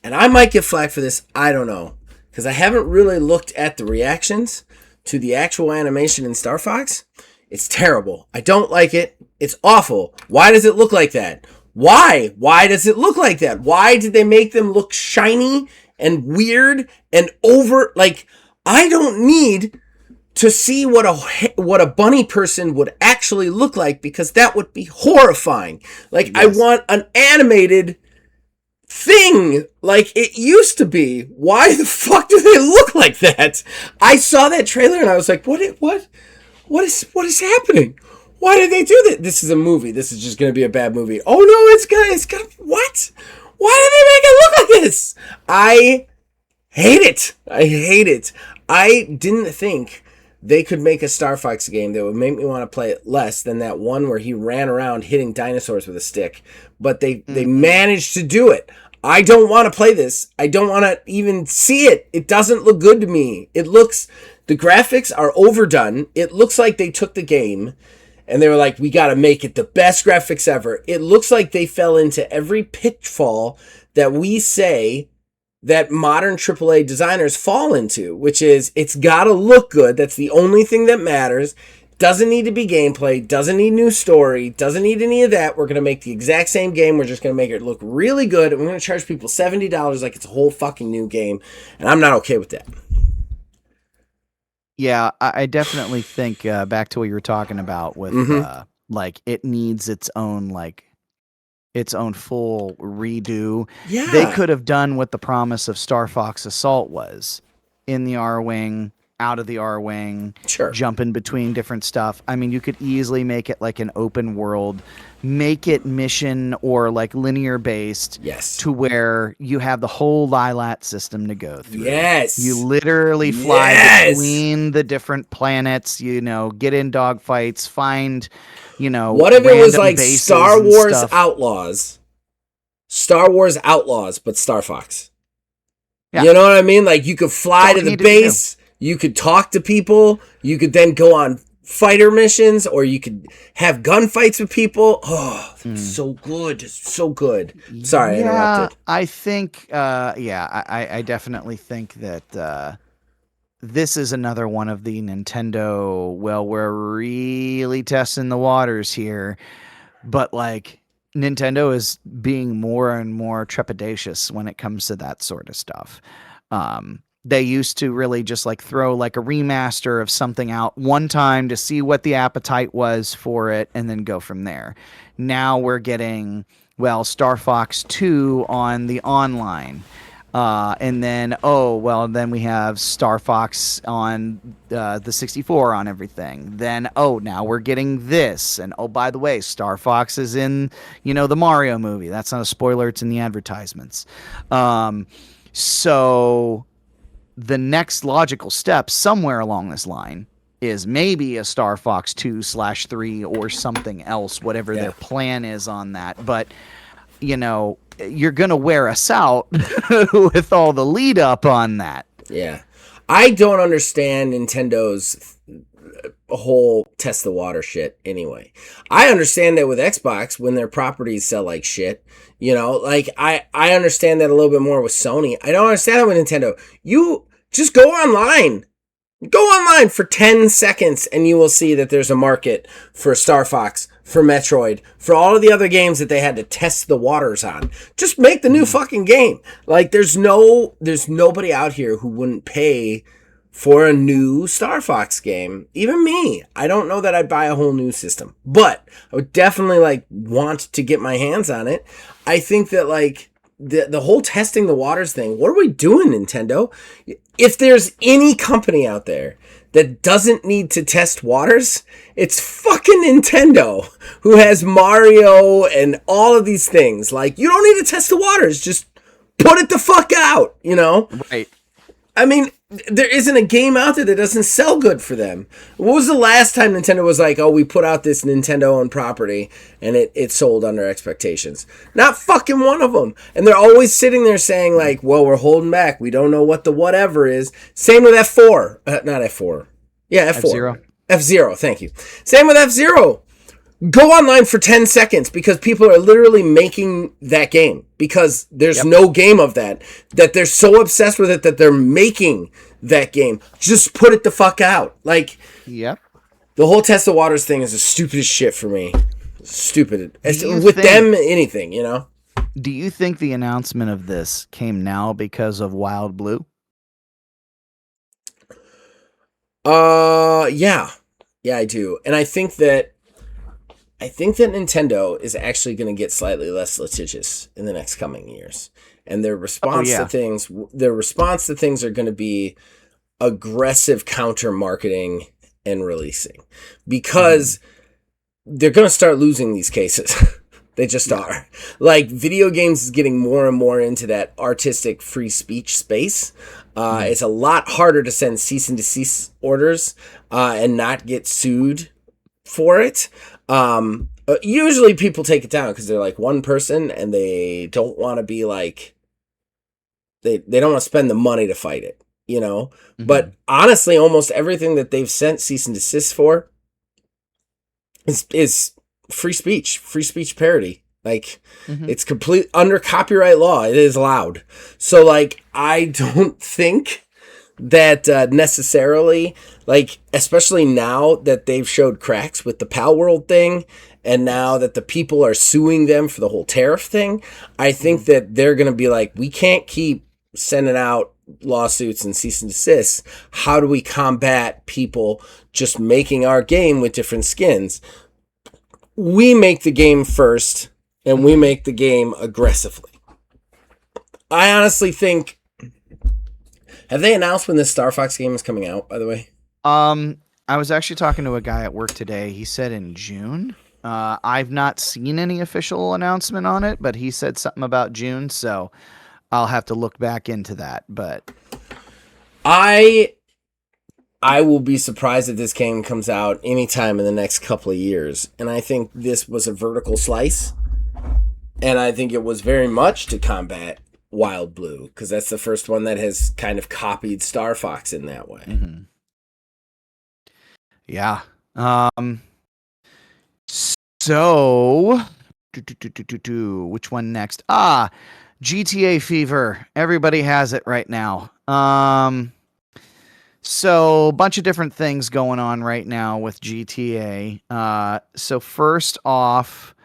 [SPEAKER 1] and I might get flack for this, I don't know, because I haven't really looked at the reactions to the actual animation in Star Fox. It's terrible. I don't like it. It's awful. Why does it look like that? Why? Why does it look like that? Why did they make them look shiny and weird and over? Like, I don't need to see what a bunny person would actually look like, because that would be horrifying. Like, yes. I want an animated thing like it used to be. Why the fuck do they look like that? I saw that trailer and I was like, what is happening? Why did they do that? This is a movie. This is just going to be a bad movie. Oh no, it's gonna, what? Why did they make it look like this? I hate it. I didn't think they could make a Star Fox game that would make me want to play it less than that one where he ran around hitting dinosaurs with a stick. But they managed to do it. I don't want to play this. I don't want to even see it. It doesn't look good to me. The graphics are overdone. It looks like they took the game and they were like, we got to make it the best graphics ever. It looks like they fell into every pitfall that we say that modern AAA designers fall into, which is it's got to look good. That's the only thing that matters. Doesn't need to be gameplay, doesn't need new story, doesn't need any of that. We're going to make the exact same game. We're just going to make it look really good. And we're going to charge people $70 like it's a whole fucking new game. And I'm not okay with that.
[SPEAKER 2] Yeah, I definitely think back to what you were talking about with like it needs its own full redo.
[SPEAKER 1] Yeah.
[SPEAKER 2] They could have done what the promise of Star Fox Assault was, in the R-Wing, out of the R-Wing,
[SPEAKER 1] sure,
[SPEAKER 2] jumping between different stuff. I mean, you could easily make it like an open world, make it mission or like linear based,
[SPEAKER 1] yes,
[SPEAKER 2] to where you have the whole Lilat system to go through.
[SPEAKER 1] Yes.
[SPEAKER 2] You literally fly between the different planets, get in dogfights, find,
[SPEAKER 1] what if it was like Star Wars
[SPEAKER 2] Outlaws?
[SPEAKER 1] But Star Fox.
[SPEAKER 2] Yeah.
[SPEAKER 1] You know what I mean? Like, you could fly to the base, you could talk to people, you could then go on fighter missions, or you could have gunfights with people. Oh, so good. So good. Sorry, I interrupted.
[SPEAKER 2] I think, I definitely think that this is another one of the Nintendo, well, we're really testing the waters here, but like Nintendo is being more and more trepidatious when it comes to that sort of stuff. They used to really just like throw like a remaster of something out one time to see what the appetite was for it and then go from there. Now we're getting, Star Fox 2 on the online. And then, then we have Star Fox on the 64 on everything. Then, now we're getting this. And, by the way, Star Fox is in, the Mario movie. That's not a spoiler. It's in the advertisements. So the next logical step somewhere along this line is maybe a Star Fox 2/3 or something else, whatever their plan is on that. But, you're going to wear us out with all the lead up on that.
[SPEAKER 1] Yeah. I don't understand Nintendo's whole test the water shit anyway. I understand that with Xbox when their properties sell like shit, I understand that a little bit more with Sony. I don't understand that with Nintendo. You just go online. Go online for 10 seconds and you will see that there's a market for Star Fox, for Metroid, for all of the other games that they had to test the waters on. Just make the new fucking game. Like, there's nobody out here who wouldn't pay for a new Star Fox game. Even me. I don't know that I'd buy a whole new system, but I would definitely want to get my hands on it. I think that the whole testing the waters thing, what are we doing, Nintendo? If there's any company out there that doesn't need to test waters, it's fucking Nintendo, who has Mario and all of these things. Like, you don't need to test the waters. Just put it the fuck out,
[SPEAKER 2] Right.
[SPEAKER 1] I mean, there isn't a game out there that doesn't sell good for them. What was the last time Nintendo was like, we put out this Nintendo-owned property and it sold under expectations? Not fucking one of them. And they're always sitting there saying we're holding back. We don't know what the whatever is. Same with F4. Not F4. Yeah, F4.
[SPEAKER 2] F-Zero.
[SPEAKER 1] F-Zero, thank you. Same with F-Zero. Go online for 10 seconds because people are literally making that game because there's no game of that they're so obsessed with it that they're making that game. Just put it the fuck out. The whole test the waters thing is the stupidest shit for me. Stupid.
[SPEAKER 2] you
[SPEAKER 1] With
[SPEAKER 2] think-
[SPEAKER 1] them, anything, you know?
[SPEAKER 2] Do you think the announcement of this came now because of Wild Blue?
[SPEAKER 1] Yeah. Yeah, I do. And I think that Nintendo is actually going to get slightly less litigious in the next coming years. And their response to things are going to be aggressive counter marketing and releasing, because they're going to start losing these cases. They just are. Like, video games is getting more and more into that artistic free speech space. It's a lot harder to send cease and desist orders and not get sued for it. Usually people take it down because they're like one person and they don't want to be like, they don't want to spend the money to fight it, you know?
[SPEAKER 2] Mm-hmm.
[SPEAKER 1] But honestly, almost everything that they've sent cease and desist for is free speech parody. Like, it's complete under copyright law. It is allowed. So, like, I don't think that necessarily, like, especially now that they've showed cracks with the Pal World thing, and now that the people are suing them for the whole tariff thing, I think that they're going to be like, we can't keep sending out lawsuits and cease and desist. How do we combat people just making our game with different skins? We make the game first, and we make the game aggressively. I honestly think... Have they announced when this Star Fox game is coming out, by the way?
[SPEAKER 2] I was actually talking to a guy at work today. He said in June. I've not seen any official announcement on it, but he said something about June, so I'll have to look back into that. But
[SPEAKER 1] I will be surprised if this game comes out anytime in the next couple of years. And I think this was a vertical slice. And I think it was very much to combat Wild Blue, because that's the first one that has kind of copied Star Fox in that way.
[SPEAKER 2] Mm-hmm. Yeah. So, which one next? GTA Fever. Everybody has it right now. So, a bunch of different things going on right now with GTA. So first off,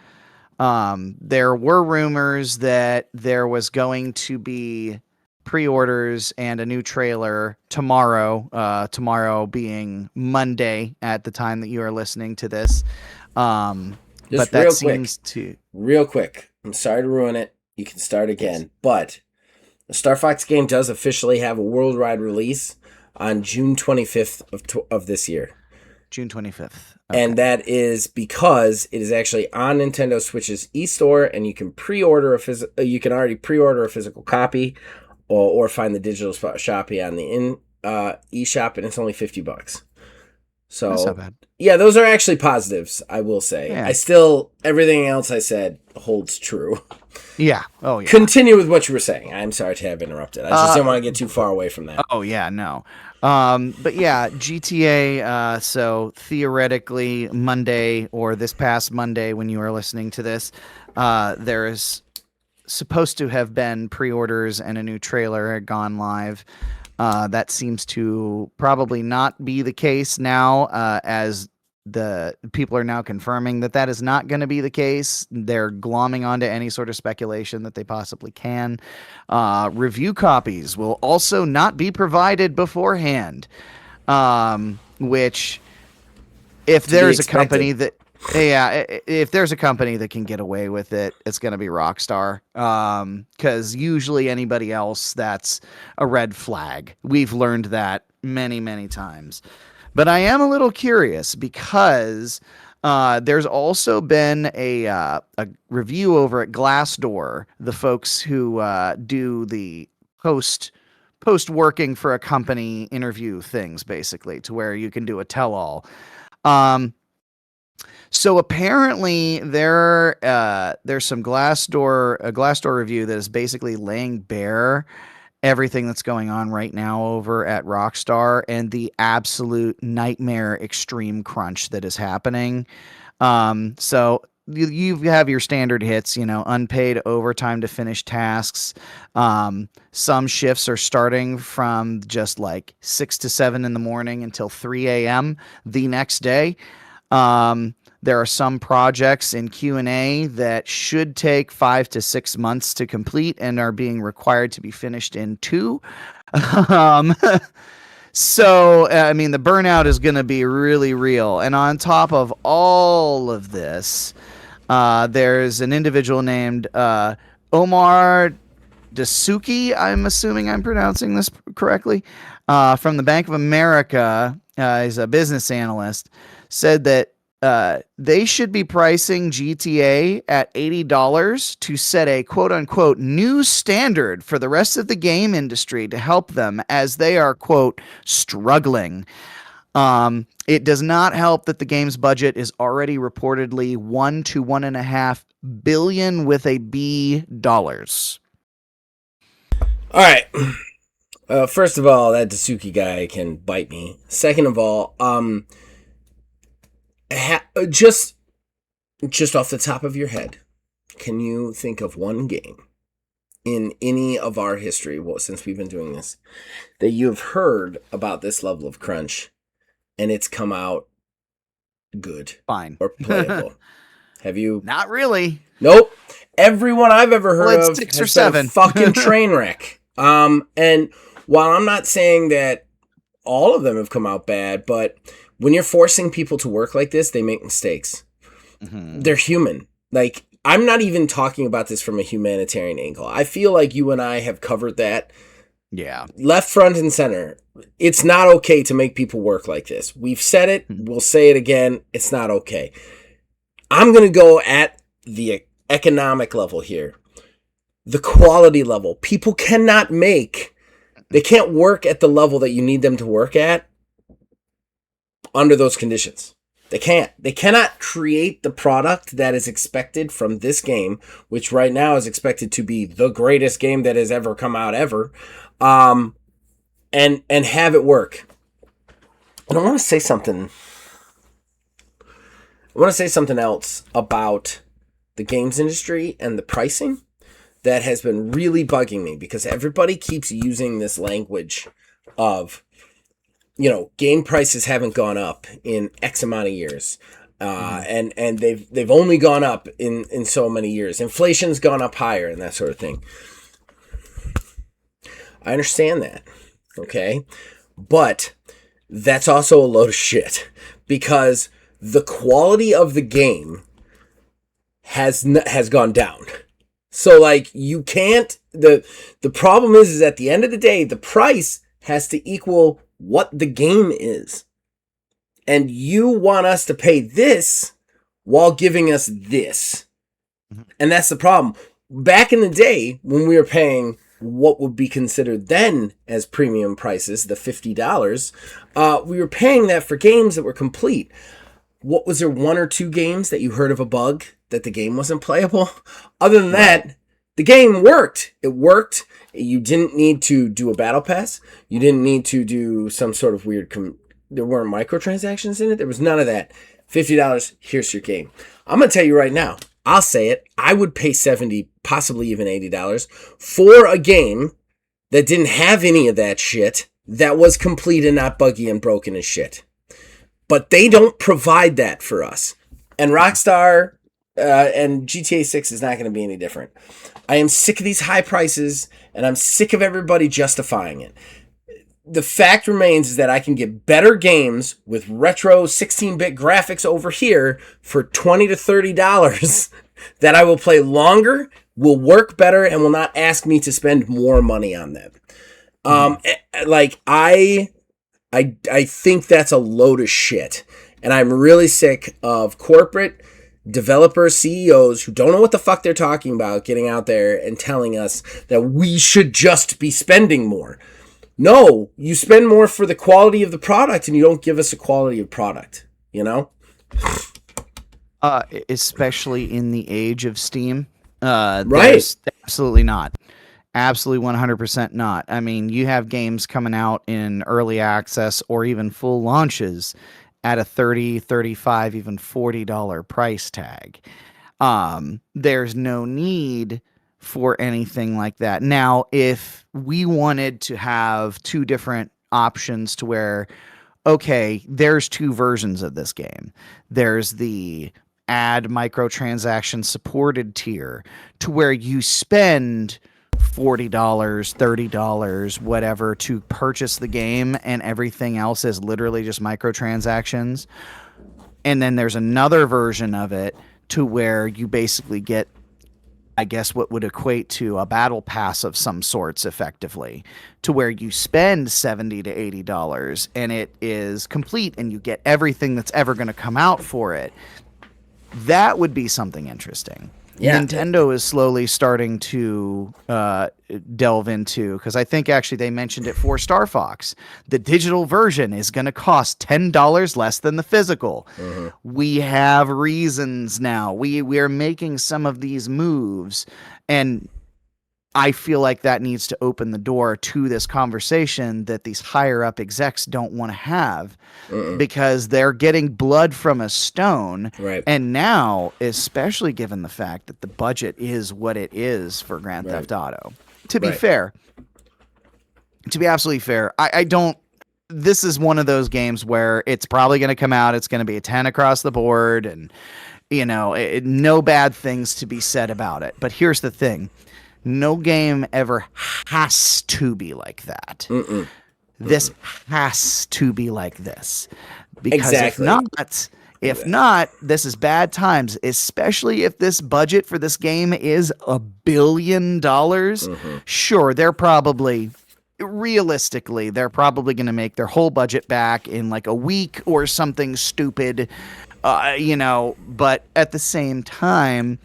[SPEAKER 2] there were rumors that there was going to be pre-orders and a new trailer tomorrow. Tomorrow being Monday at the time that you are listening to this. But that seems to...
[SPEAKER 1] Real quick. I'm sorry to ruin it. You can start again. But the Star Fox game does officially have a worldwide release on June 25th of this year.
[SPEAKER 2] June 25th. Okay.
[SPEAKER 1] And that is because it is actually on Nintendo Switch's eStore, and you can pre-order you can already pre-order a physical copy, or find the digital Shopee on the eShop, and it's only $50. So
[SPEAKER 2] that's not bad.
[SPEAKER 1] Yeah, those are actually positives, I will say.
[SPEAKER 2] Yeah.
[SPEAKER 1] Everything else I said holds true.
[SPEAKER 2] Yeah. Oh, yeah.
[SPEAKER 1] Continue with what you were saying. I'm sorry to have interrupted. I just didn't want to get too far away from that.
[SPEAKER 2] Oh, yeah, no. But yeah, GTA, so theoretically Monday, or this past Monday when you are listening to this, there is supposed to have been pre-orders and a new trailer had gone live. That seems to probably not be the case now, as the people are now confirming that is not going to be the case. They're glomming onto any sort of speculation that they possibly can. Review copies will also not be provided beforehand, which if there's a company that... if there's a company that can get away with it, it's going to be Rockstar. Because usually anybody else, that's a red flag. We've learned that many, many times. But I am a little curious because there's also been a review over at Glassdoor, the folks who do the post working for a company interview things, basically, to where you can do a tell-all. So apparently there's some Glassdoor review that is basically laying bare everything that's going on right now over at Rockstar and the absolute nightmare extreme crunch that is happening. So you have your standard hits, unpaid overtime to finish tasks. Some shifts are starting from just like 6 to 7 in the morning until 3 a.m. the next day. There are some projects in Q&A that should take 5 to 6 months to complete and are being required to be finished in 2. So, I mean, the burnout is going to be really real. And on top of all of this, there's an individual named Omar Dasuki, I'm assuming I'm pronouncing this correctly, from the Bank of America. He's a business analyst, said that they should be pricing GTA at $80 to set a quote-unquote new standard for the rest of the game industry to help them as they are, quote, struggling. It does not help that the game's budget is already reportedly $1 to $1.5 billion with a B dollars.
[SPEAKER 1] All right. First of all, that Dasuki guy can bite me. Second of all, just off the top of your head, can you think of one game in any of our history, since we've been doing this, that you have heard about this level of crunch and it's come out good,
[SPEAKER 2] fine,
[SPEAKER 1] or playable? Have you?
[SPEAKER 2] Not really.
[SPEAKER 1] Nope. Everyone I've ever heard of
[SPEAKER 2] 6
[SPEAKER 1] has
[SPEAKER 2] or 7.
[SPEAKER 1] been a fucking train wreck. And while I'm not saying that all of them have come out bad, but when you're forcing people to work like this, they make mistakes. Mm-hmm. They're human. Like, I'm not even talking about this from a humanitarian angle. I feel like you and I have covered that.
[SPEAKER 2] Yeah.
[SPEAKER 1] Left, front, and center. It's not okay to make people work like this. We've said it. We'll say it again. It's not okay. I'm going to go at the economic level here. The quality level. People cannot they can't work at the level that you need them to work at under those conditions. They can't. They cannot create the product that is expected from this game, which right now is expected to be the greatest game that has ever come out ever, and have it work. And I want to say something. I want to say something else about the games industry and the pricing that has been really bugging me, because everybody keeps using this language of, game prices haven't gone up in X amount of years. And they've only gone up in so many years. Inflation's gone up higher and that sort of thing. I understand that. Okay. But that's also a load of shit, because the quality of the game has gone down. So, like, you can't, the problem is at the end of the day, the price has to equal what the game is. And you want us to pay this while giving us this. Mm-hmm. And that's the problem. Back in the day, when we were paying what would be considered then as premium prices, the $50, we were paying that for games that were complete. What was there, 1 or 2 games that you heard of a bug that the game wasn't playable? Other than that, the game worked. It worked. You didn't need to do a battle pass. You didn't need to do some sort of weird... there weren't microtransactions in it. There was none of that. $50, here's your game. I'm going to tell you right now, I'll say it, I would pay $70, possibly even $80 for a game that didn't have any of that shit, that was complete and not buggy and broken as shit. But they don't provide that for us. And Rockstar and GTA 6 is not going to be any different. I am sick of these high prices, and I'm sick of everybody justifying it. The fact remains is that I can get better games with retro 16-bit graphics over here for $20 to $30 that I will play longer, will work better, and will not ask me to spend more money on them. I think that's a load of shit. And I'm really sick of corporate developers, CEOs who don't know what the fuck they're talking about getting out there and telling us that we should just be spending more. No, you spend more for the quality of the product, and you don't give us a quality of product,
[SPEAKER 2] Especially in the age of Steam.
[SPEAKER 1] Right.
[SPEAKER 2] Absolutely not. Absolutely 100% not. I mean, you have games coming out in early access or even full launches at a $30, $35, even $40 price tag. There's no need for anything like that. Now, if we wanted to have 2 different options to where okay, there's two versions of this game. There's the add microtransaction supported tier to where you spend $40, $30, whatever to purchase the game, and everything else is literally just microtransactions. And then there's another version of it to where you basically get, I guess, what would equate to a battle pass of some sorts, effectively, to where you spend $70 to $80 and it is complete and you get everything that's ever going to come out for it. That would be something interesting. Yeah. Nintendo is slowly starting to delve into, because I think actually they mentioned it for Star Fox. The digital version is going to cost $10 less than the physical. Mm-hmm. We have reasons now. We are making some of these moves, and I feel like that needs to open the door to this conversation that these higher up execs don't want to have. Because they're getting blood from a stone.
[SPEAKER 1] Right.
[SPEAKER 2] And now, especially given the fact that the budget is what it is for Grand Theft Auto, to be fair, to be absolutely fair, I don't, this is one of those games where it's probably going to come out, it's going to be a 10 across the board, and, you know, no bad things to be said about it. But here's the thing. No game ever has to be like that. This has to be like this. Because if not, this is bad times, especially if this budget for this game is $1 billion. Sure, realistically, they're probably going to make their whole budget back in like a week or something stupid, you know, but at the same time,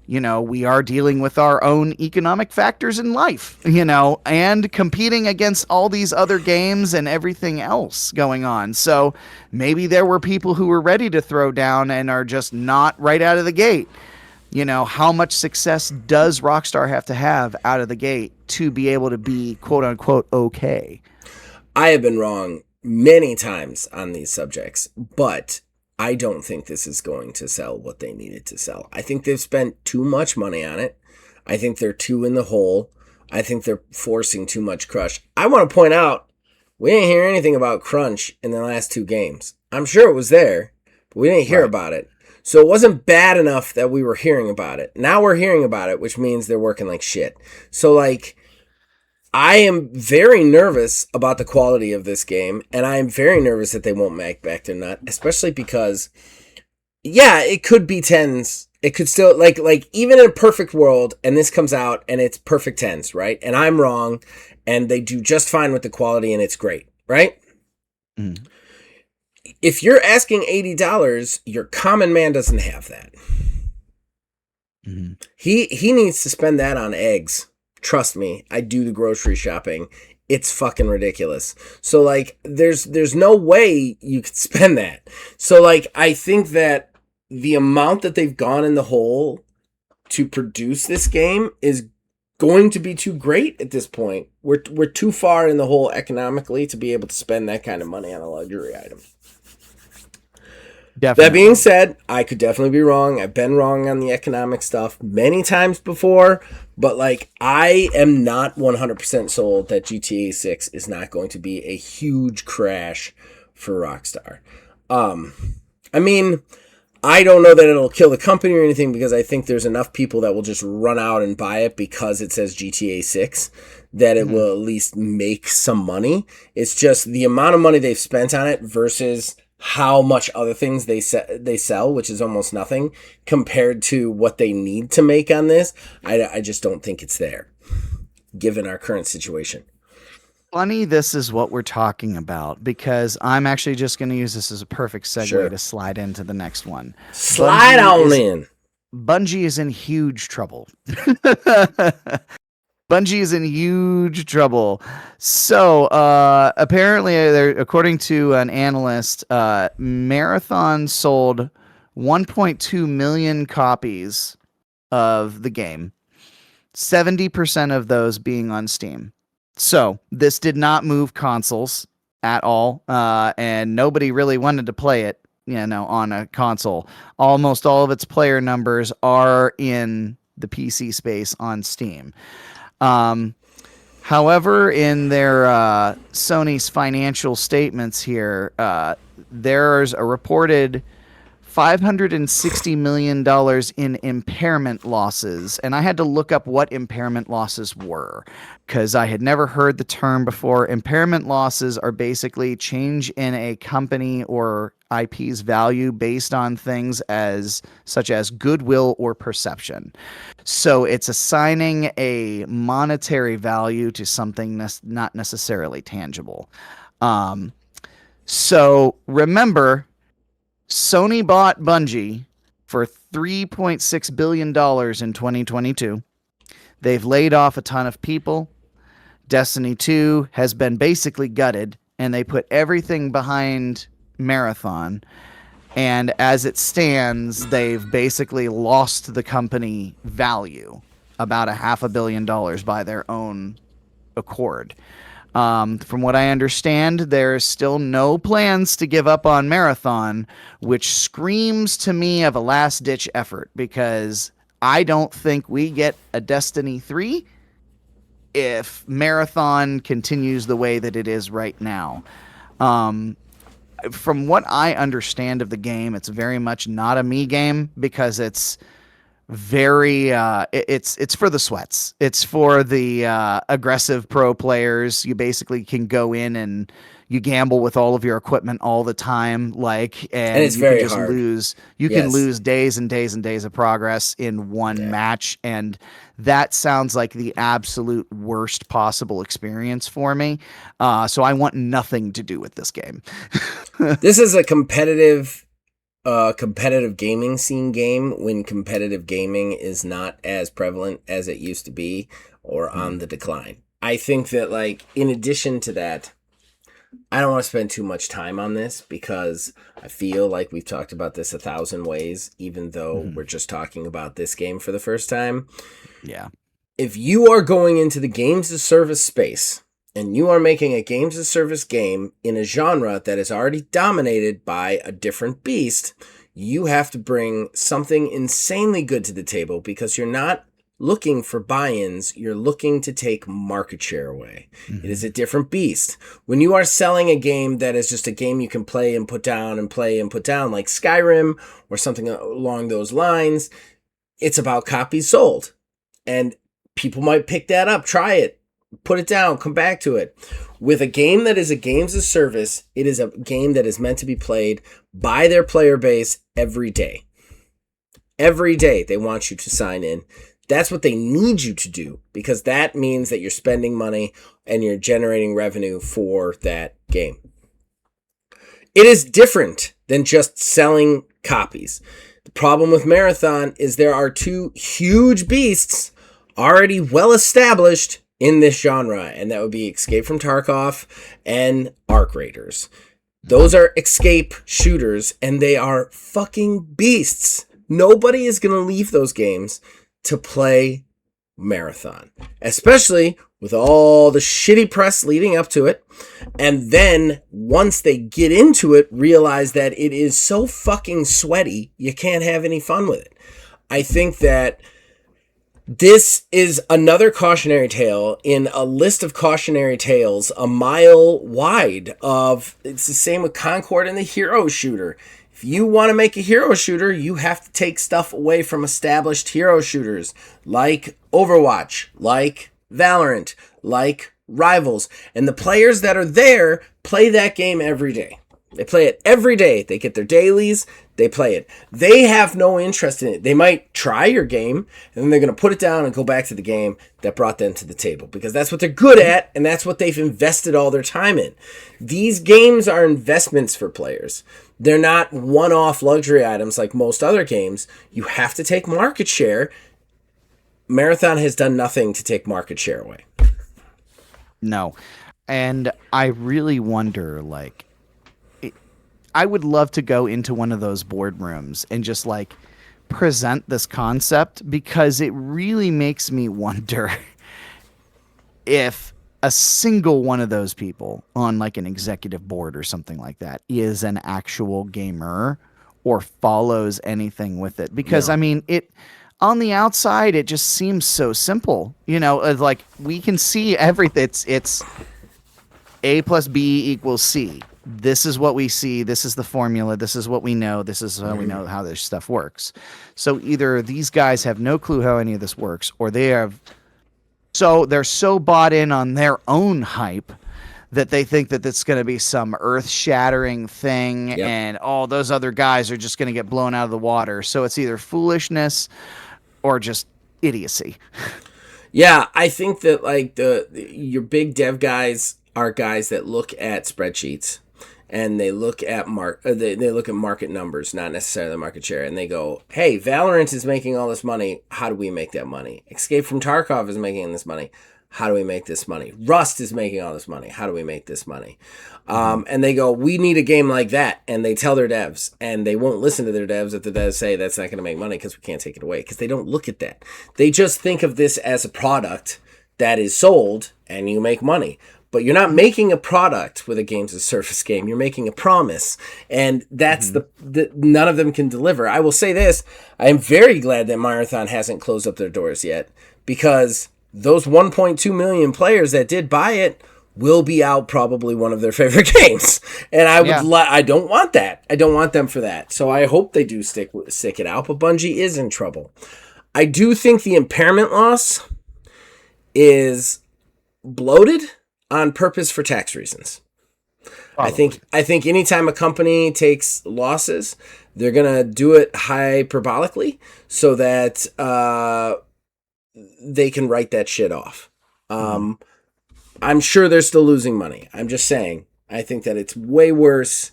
[SPEAKER 2] you know, we are dealing with our own economic factors in life, you know, and competing against all these other games and everything else going on. So maybe there were people who were ready to throw down and are just not right out of the gate. You know, how much success does Rockstar have to have out of the gate to be able to be quote unquote okay?
[SPEAKER 1] I have been wrong many times on these subjects, but I don't think this is going to sell what they needed to sell. I think they've spent too much money on it. I think they're too in the hole. I think they're forcing too much crunch. I want to point out, we didn't hear anything about crunch in the last two games. I'm sure it was there, but we didn't hear about it. So it wasn't bad enough that we were hearing about it. Now we're hearing about it, which means they're working like shit. So, like, I am very nervous about the quality of this game, and I am very nervous that they won't make back their nut, especially because, yeah, it could be 10s. It could still, like even in a perfect world, and this comes out, and it's perfect 10s, right? And I'm wrong, and they do just fine with the quality, and it's great, right? If you're asking $80, your common man doesn't have that. He needs to spend that on eggs. Trust me, I do the grocery shopping. It's fucking ridiculous. So, like, there's no way you could spend that. So, like, I think that the amount that they've gone in the hole to produce this game is going to be too great at this point. We're too far in the hole economically to be able to spend that kind of money on a luxury item. Definitely. That being said, I could definitely be wrong. I've been wrong on the economic stuff many times before, but like I am not 100% sold that GTA 6 is not going to be a huge crash for Rockstar. I mean, I don't know that it'll kill the company or anything because I think there's enough people that will just run out and buy it because it says GTA 6 that it will at least make some money. It's just the amount of money they've spent on it versus how much other things they sell, which is almost nothing, compared to what they need to make on this. I just don't think it's there, given our current situation.
[SPEAKER 2] Funny, this is what we're talking about, because I'm actually just going to use this as a perfect segue to slide into the next one.
[SPEAKER 1] Slide on in.
[SPEAKER 2] Bungie is in huge trouble. Bungie is in huge trouble. So, apparently, according to an analyst, Marathon sold 1.2 million copies of the game, 70% of those being on Steam. So, this did not move consoles at all, and nobody really wanted to play it, you know, on a console. Almost all of its player numbers are in the PC space on Steam. However, in their Sony's financial statements here, there's a reported $560 million in impairment losses. And I had to look up what impairment losses were because I had never heard the term before. Impairment losses are basically change in a company or IP's value based on things such as goodwill or perception. So it's assigning a monetary value to something not necessarily tangible. So remember, Sony bought Bungie for $3.6 billion in 2022. They've laid off a ton of people. Destiny 2 has been basically gutted, and they put everything behind Marathon. And as it stands, they've basically lost the company value, about $500 million by their own accord. From what I understand, there's still no plans to give up on Marathon, which screams to me of a last-ditch effort, because I don't think we get a Destiny 3 if Marathon continues the way that it is right now. From what I understand of the game, it's very much not a me game because it's very it's for the sweats. It's for the aggressive pro players. You basically can go in and you gamble with all of your equipment all the time, and
[SPEAKER 1] it's
[SPEAKER 2] you
[SPEAKER 1] very
[SPEAKER 2] can just
[SPEAKER 1] hard.
[SPEAKER 2] lose. You can lose days and days and days of progress in one match, and that sounds like the absolute worst possible experience for me. So I want nothing to do with this game.
[SPEAKER 1] This is a competitive gaming scene game when competitive gaming is not as prevalent as it used to be or on the decline. I think that, in addition to that, I don't want to spend too much time on this because I feel like we've talked about this 1,000 ways, even though we're just talking about this game for the first time.
[SPEAKER 2] Yeah.
[SPEAKER 1] If you are going into the games as service space and you are making a games as service game in a genre that is already dominated by a different beast, you have to bring something insanely good to the table because you're not looking for buy-ins, you're looking to take market share away. It is a different beast. When you are selling a game that is just a game you can play and put down and play and put down, like Skyrim or something along those lines, it's about copies sold. And people might pick that up, try it, put it down, come back to it. With a game that is a games as service, it is a game that is meant to be played by their player base every day. Every day they want you to sign in. That's what they need you to do because that means that you're spending money and you're generating revenue for that game. It is different than just selling copies. The problem with Marathon is there are two huge beasts already well established in this genre, and that would be Escape from Tarkov and Arc Raiders. Those are escape shooters, and they are fucking beasts. Nobody is going to leave those games to play Marathon, especially with all the shitty press leading up to it. And then once they get into it, realize that it is so fucking sweaty, you can't have any fun with it. I think that this is another cautionary tale in a list of cautionary tales a mile wide of, it's the same with Concord and the hero shooter. If you want to make a hero shooter, you have to take stuff away from established hero shooters like Overwatch, like Valorant, like Rivals. And the players that are there play that game every day. They play it every day. They get their dailies. They play it. They have no interest in it. They might try your game, and then they're going to put it down and go back to the game that brought them to the table because that's what they're good at, and that's what they've invested all their time in. These games are investments for players. They're not one-off luxury items like most other games. You have to take market share. Marathon has done nothing to take market share away.
[SPEAKER 2] No. And I really wonder, I would love to go into one of those boardrooms and just present this concept because it really makes me wonder if a single one of those people on an executive board or something like that is an actual gamer or follows anything with it. Because,
[SPEAKER 1] No.
[SPEAKER 2] I mean, on the outside, it just seems so simple. Like we can see everything. It's A plus B equals C. This is what we see. This is the formula. This is what we know. This is how we know how this stuff works. So either these guys have no clue how any of this works, or they're so bought in on their own hype that they think that it's going to be some earth-shattering thing, and all those other guys are just going to get blown out of the water. So it's either foolishness or just idiocy.
[SPEAKER 1] Yeah, I think that like your big dev guys are guys that look at spreadsheets and they look at they look at market numbers, not necessarily the market share, and they go, "Hey, Valorant is making all this money. How do we make that money? Escape from Tarkov is making this money. How do we make this money? Rust is making all this money. How do we make this money?" And they go, "We need a game like that." And they tell their devs, and they won't listen to their devs if the devs say that's not going to make money because we can't take it away, because they don't look at that. They just think of this as a product that is sold and you make money. But you're not making a product with a games as a service game. You're making a promise. And that's the none of them can deliver. I will say this. I am very glad that Marathon hasn't closed up their doors yet, because those 1.2 million players that did buy it will be out probably one of their favorite games. And I don't want that. I don't want them for that. So I hope they do stick it out, but Bungie is in trouble. I do think the impairment loss is bloated on purpose for tax reasons. Probably. I think anytime a company takes losses, they're going to do it hyperbolically so that they can write that shit off. I'm sure they're still losing money. I'm just saying. I think that it's way worse.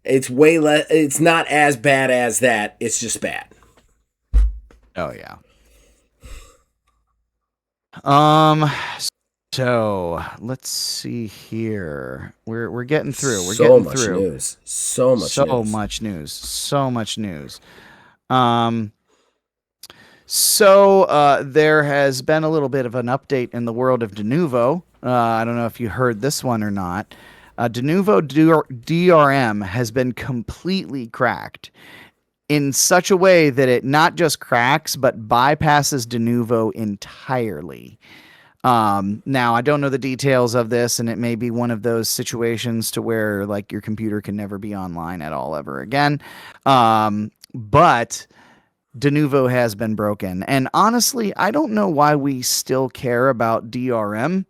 [SPEAKER 1] It's way less. It's not as bad as that. It's just bad.
[SPEAKER 2] Oh yeah. So let's see here. We're getting through. We're
[SPEAKER 1] so
[SPEAKER 2] getting
[SPEAKER 1] much
[SPEAKER 2] through.
[SPEAKER 1] News. So much news.
[SPEAKER 2] So much news. So there has been a little bit of an update in the world of Denuvo. I don't know if you heard this one or not. Denuvo DRM has been completely cracked in such a way that it not just cracks, but bypasses Denuvo entirely. Now, I don't know the details of this, and it may be one of those situations to where like your computer can never be online at all ever again. But Denuvo has been broken. And honestly, I don't know why we still care about DRM,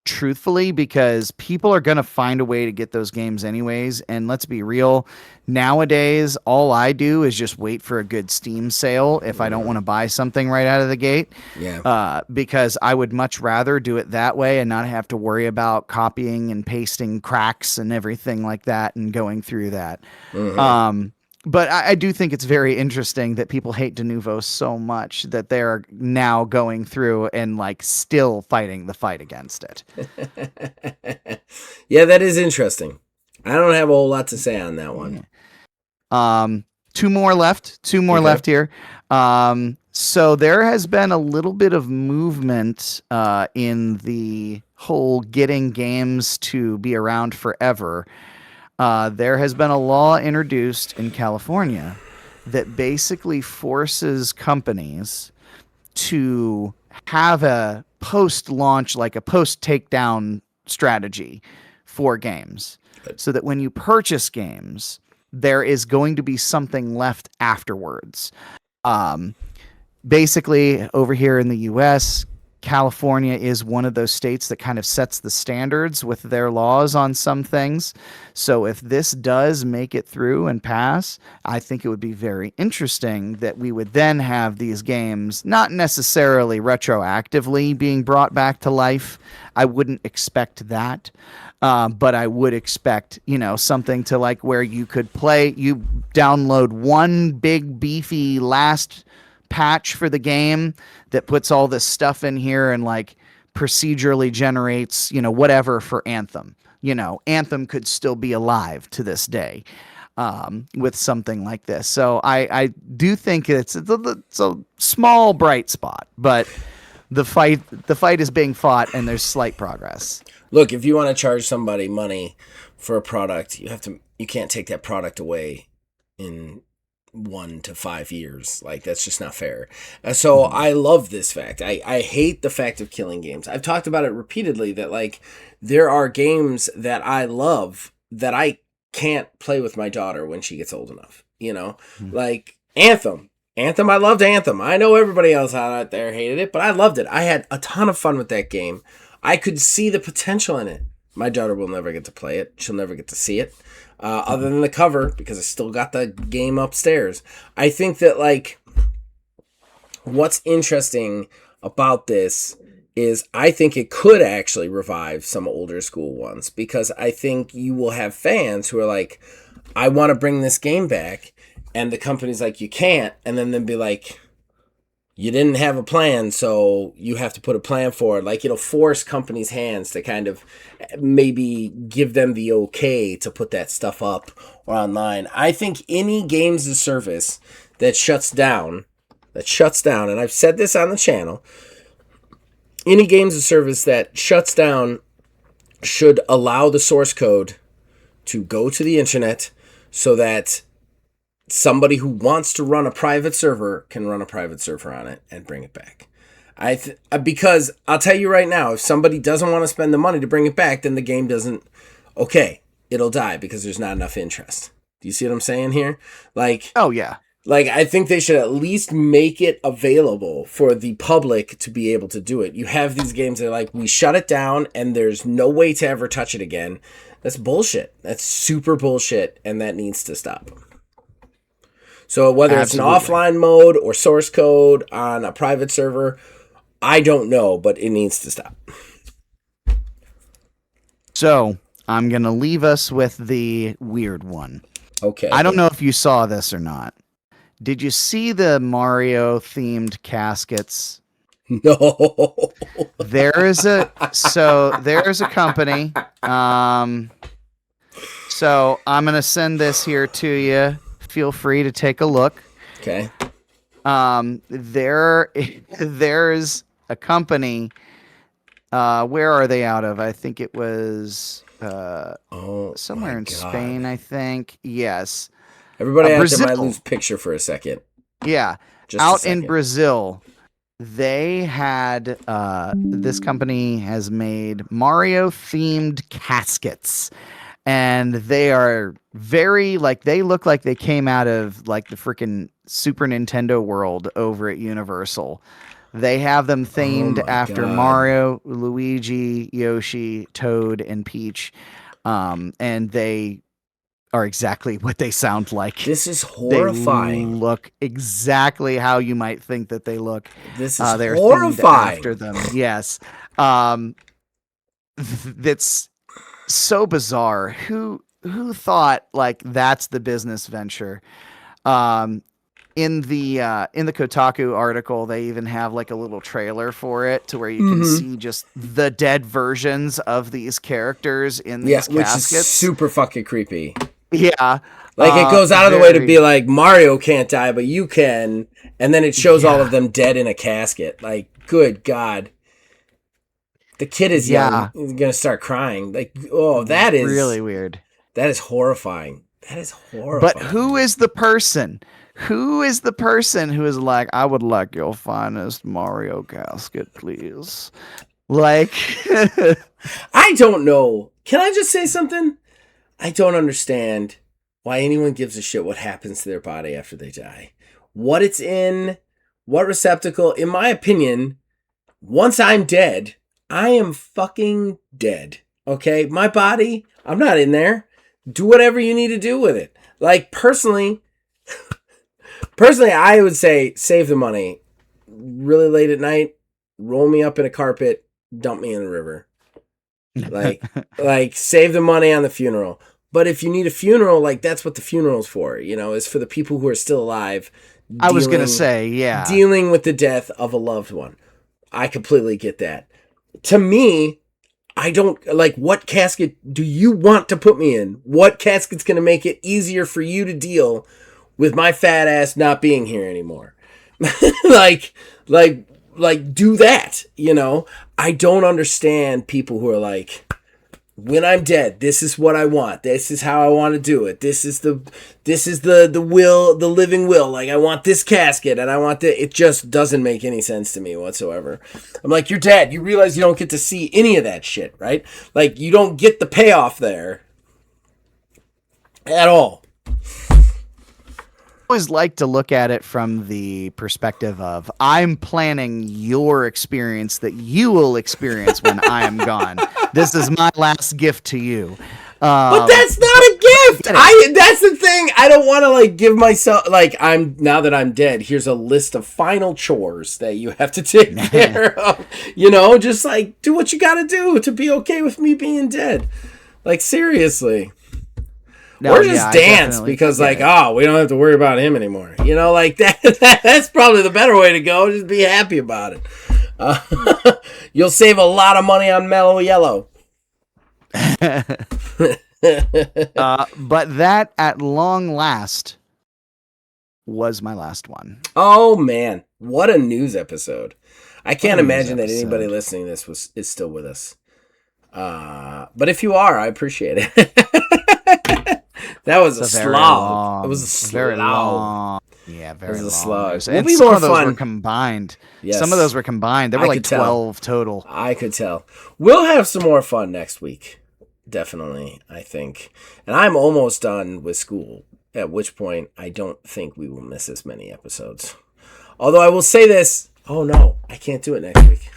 [SPEAKER 2] truthfully, because people are going to find a way to get those games anyways. And let's be real, nowadays, all I do is just wait for a good Steam sale if I don't want to buy something right out of the gate.
[SPEAKER 1] Yeah.
[SPEAKER 2] Because I would much rather do it that way and not have to worry about copying and pasting cracks and everything like that and going through that. But I do think it's very interesting that people hate Denuvo so much that they're now going through and like still fighting the fight against it.
[SPEAKER 1] Yeah, that is interesting. I don't have a whole lot to say on that one.
[SPEAKER 2] Two more left here. So there has been a little bit of movement in the whole getting games to be around forever. There has been a law introduced in California that basically forces companies to have a post-launch, like a post-takedown strategy for games. So that when you purchase games, there is going to be something left afterwards. Basically, over here in the U.S., California is one of those states that kind of sets the standards with their laws on some things. So if this does make it through and pass, I think it would be very interesting that we would then have these games not necessarily retroactively being brought back to life. I wouldn't expect that. But I would expect, something to like where you could you download one big beefy last patch for the game that puts all this stuff in here and like procedurally generates, whatever for Anthem. Anthem could still be alive to this day with something like this. So I do think it's a small bright spot, but the fight is being fought and there's slight progress.
[SPEAKER 1] Look, if you want to charge somebody money for a product, you can't take that product away in 1 to 5 years. Like, that's just not fair. So I love this fact. I hate the fact of killing games. I've talked about it repeatedly that, like, there are games that I love that I can't play with my daughter when she gets old enough, you know? Like Anthem. I loved Anthem. I know everybody else out there hated it, but I loved it. I had a ton of fun with that game. I could see the potential in it. My daughter will never get to play it. She'll never get to see it. Other than the cover, because I still got the game upstairs. I think that, like, what's interesting about this is I think it could actually revive some older school ones, because I think you will have fans who are like, I want to bring this game back, and the company's like, you can't, and then they'll be like, you didn't have a plan, so you have to put a plan for it. Like, it'll force companies' hands to kind of maybe give them the okay to put that stuff up or online. I think any games as a service that shuts down, and I've said this on the channel, any games as a service that shuts down should allow the source code to go to the internet so that somebody who wants to run a private server can run a private server on it and bring it back. Because I'll tell you right now, if somebody doesn't want to spend the money to bring it back, then the game doesn't, it'll die because there's not enough interest. Do you see what I'm saying here? Like,
[SPEAKER 2] Oh yeah.
[SPEAKER 1] Like, I think they should at least make it available for the public to be able to do it. You have these games that are like, we shut it down and there's no way to ever touch it again. That's bullshit. That's super bullshit, and that needs to stop. So whether
[SPEAKER 2] Absolutely.
[SPEAKER 1] it's an offline mode or source code on a private server, I don't know, but it needs to stop.
[SPEAKER 2] So I'm going to leave us with the weird one.
[SPEAKER 1] Okay.
[SPEAKER 2] I don't know if you saw this or not. Did you see the Mario themed caskets?
[SPEAKER 1] No.
[SPEAKER 2] There's a company. So I'm going to send this here to you. Feel free to take a look.
[SPEAKER 1] Okay.
[SPEAKER 2] There's a company. Where are they out of? I think it was somewhere in Spain, I think. Yes.
[SPEAKER 1] Everybody out
[SPEAKER 2] Brazil.
[SPEAKER 1] there might lose picture for a second.
[SPEAKER 2] Yeah.
[SPEAKER 1] Just a
[SPEAKER 2] Out
[SPEAKER 1] second.
[SPEAKER 2] in Brazil, they had this company has made Mario themed caskets. And they are very, like, they look like they came out of, like, the freaking Super Nintendo world over at Universal. They have them themed after
[SPEAKER 1] God.
[SPEAKER 2] Mario, Luigi, Yoshi, Toad, and Peach. And they are exactly what they sound like.
[SPEAKER 1] This is
[SPEAKER 2] They
[SPEAKER 1] horrifying.
[SPEAKER 2] look exactly how you might think that they look.
[SPEAKER 1] This is
[SPEAKER 2] They're themed
[SPEAKER 1] horrifying.
[SPEAKER 2] after them. Yes. That's so bizarre. Who thought, like, that's the business venture? In the Kotaku article, they even have, like, a little trailer for it to where you can see just the dead versions of these characters in these
[SPEAKER 1] Which
[SPEAKER 2] caskets.
[SPEAKER 1] is super fucking creepy.
[SPEAKER 2] Yeah.
[SPEAKER 1] Like, it goes out of the way to
[SPEAKER 2] very-
[SPEAKER 1] be like, Mario can't die, but you can. And then it shows all of them dead in a casket. Like, good God. The kid is young. He's going to start crying. Like, oh, that is
[SPEAKER 2] really weird.
[SPEAKER 1] That is horrifying. That is horrifying.
[SPEAKER 2] But who is the person? Who is the person who is like, I would like your finest Mario casket, please? Like,
[SPEAKER 1] I don't know. Can I just say something? I don't understand why anyone gives a shit what happens to their body after they die. What it's in, what receptacle. In my opinion, once I'm dead, I am fucking dead. Okay? My body, I'm not in there. Do whatever you need to do with it. Like, personally, I would say save the money. Really late at night, roll me up in a carpet, dump me in the river. Like save the money on the funeral. But if you need a funeral, like, that's what the funeral's for, you know, is for the people who are still alive.
[SPEAKER 2] I was going to say, yeah.
[SPEAKER 1] Dealing with the death of a loved one. I completely get that. To me, I don't, like, what casket do you want to put me in? What casket's going to make it easier for you to deal with my fat ass not being here anymore? like, do that, you know? I don't understand people who are like, when I'm dead, this is what I want. This is how I want to do it. This is the will, the living will. Like, I want this casket and I want the. It just doesn't make any sense to me whatsoever. I'm like, you're dead. You realize you don't get to see any of that shit, right? Like, you don't get the payoff there at all.
[SPEAKER 2] I always like to look at it from the perspective of I'm planning your experience that you will experience when I am gone. This is my last gift to you.
[SPEAKER 1] But that's not a gift. That's the thing. I don't want to like give myself like now that I'm dead. Here's a list of final chores that you have to take care of. You know, just like do what you got to do to be okay with me being dead. Like seriously. No, or just dance because like, oh, we don't have to worry about him anymore. You know, like that's probably the better way to go. Just be happy about it. You'll save a lot of money on Mellow Yellow.
[SPEAKER 2] But that at long last was my last one.
[SPEAKER 1] Oh man, what a news episode. I can't imagine that anybody listening to this is still with us. But if you are, I appreciate it. That was a slog. It was a slog.
[SPEAKER 2] Very long. Yeah, very long.
[SPEAKER 1] It was a slog.
[SPEAKER 2] And some of those were combined. Yes. Some of those were combined. There were like 12 total.
[SPEAKER 1] I could tell. We'll have some more fun next week. Definitely, I think. And I'm almost done with school, at which point I don't think we will miss as many episodes. Although I will say this. Oh, no. I can't do it next week.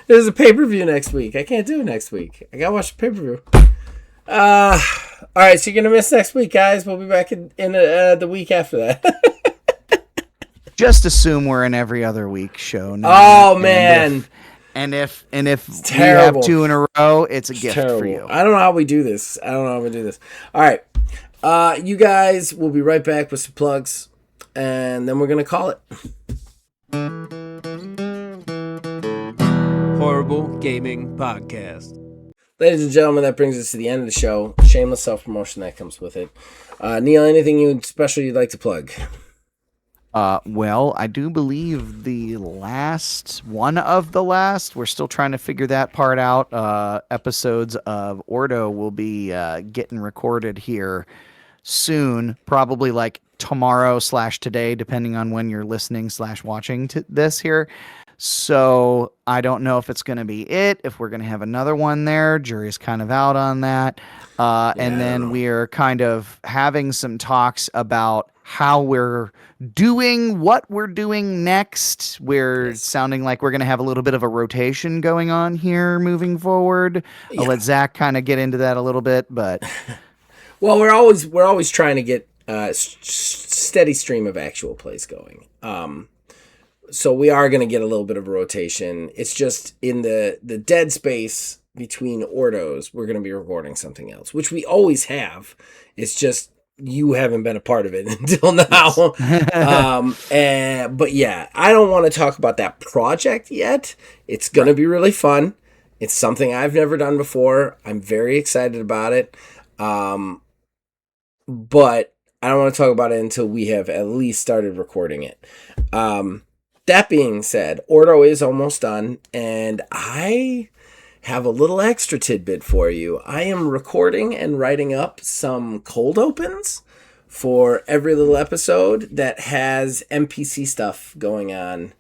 [SPEAKER 1] There's a pay-per-view next week. I can't do it next week. I gotta watch the pay-per-view. All right, so you're gonna miss next week, guys. We'll be back in the week after that.
[SPEAKER 2] Just assume we're an every other week show
[SPEAKER 1] now. Oh man!
[SPEAKER 2] And if we have 2 in a row, it's a gift for you.
[SPEAKER 1] I don't know how we do this. All right, you guys. We'll be right back with some plugs, and then we're gonna call it.
[SPEAKER 3] Horrible Gaming Podcast.
[SPEAKER 1] Ladies and gentlemen, that brings us to the end of the show. Shameless self-promotion that comes with it. Neil, anything special you'd like to plug?
[SPEAKER 2] Well, I do believe one of the last, we're still trying to figure that part out. Episodes of Ordo will be getting recorded here soon, probably like tomorrow/today, depending on when you're listening/watching to this here. So I don't know if it's going to be if we're going to have another one there. Jury's kind of out on that. And then we are kind of having some talks about how we're doing what we're doing next. We're sounding like we're going to have a little bit of a rotation going on here moving forward. I'll let Zach kind of get into that a little bit, but
[SPEAKER 1] well, we're always trying to get a steady stream of actual plays going. So we are going to get a little bit of a rotation. It's just in the dead space between Ordos, we're going to be recording something else, which we always have. It's just you haven't been a part of it until now. But yeah, I don't want to talk about that project yet. It's going to be really fun. It's something I've never done before. I'm very excited about it. But I don't want to talk about it until we have at least started recording it. That being said, Ordo is almost done, and I have a little extra tidbit for you. I am recording and writing up some cold opens for every little episode that has NPC stuff going on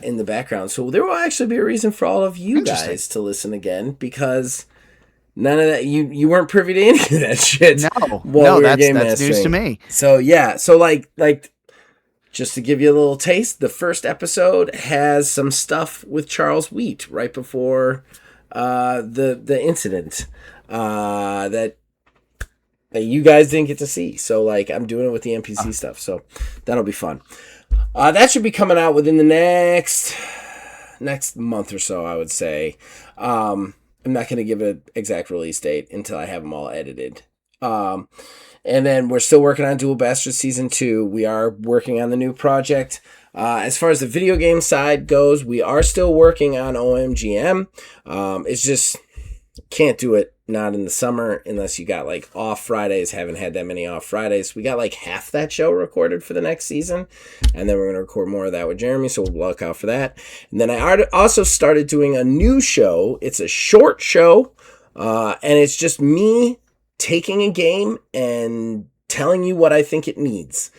[SPEAKER 1] in the background. So there will actually be a reason for all of you guys to listen again, because none of that, you weren't privy to any of that shit.
[SPEAKER 2] No, that's news to me.
[SPEAKER 1] So yeah, so like just to give you a little taste, the first episode has some stuff with Charles Wheat right before the incident that you guys didn't get to see. So like I'm doing it with the NPC stuff, so that'll be fun. That should be coming out within the next month or so, I would say. I'm not going to give an exact release date until I have them all edited. And then we're still working on Dual Bastards Season 2. We are working on the new project. As far as the video game side goes, we are still working on OMGM. It's just can't do it not in the summer, unless you got like off Fridays. Haven't had that many off Fridays. We got like half that show recorded for the next season, and then we're going to record more of that with Jeremy, so we'll look out for that. And then I also started doing a new show. It's a short show, and it's just me taking a game and telling you what I think it needs.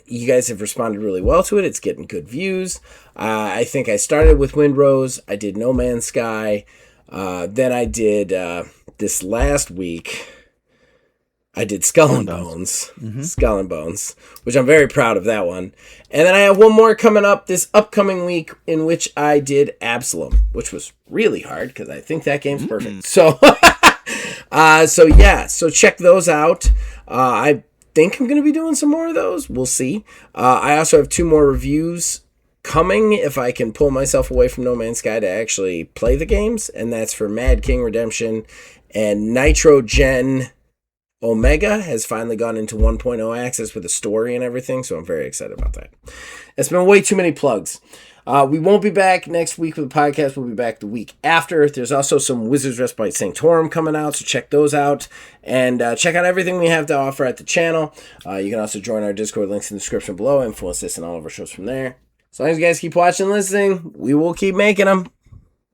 [SPEAKER 1] You guys have responded really well to it. It's getting good views. I think I started with Windrose. I did No Man's Sky. Then I did, this last week, I did Skull and Bones. Skull and Bones, which I'm very proud of that one. And then I have one more coming up this upcoming week in which I did Absalom, which was really hard because I think that game's perfect. So, so check those out. I think I'm going to be doing some more of those. We'll see. I also have 2 more reviews coming if I can pull myself away from No Man's Sky to actually play the games, and that's for Mad King Redemption, and Nitro Gen Omega has finally gone into 1.0 access with a story and everything, so I'm very excited about that. It's been way too many plugs. We won't be back next week with the podcast. We'll be back the week after. There's also some Wizards Respite Sanctorum coming out, so check those out. And check out everything we have to offer at the channel. You can also join our Discord, links in the description below. Influence this and all of our shows from there. As long as you guys keep watching and listening, we will keep making them.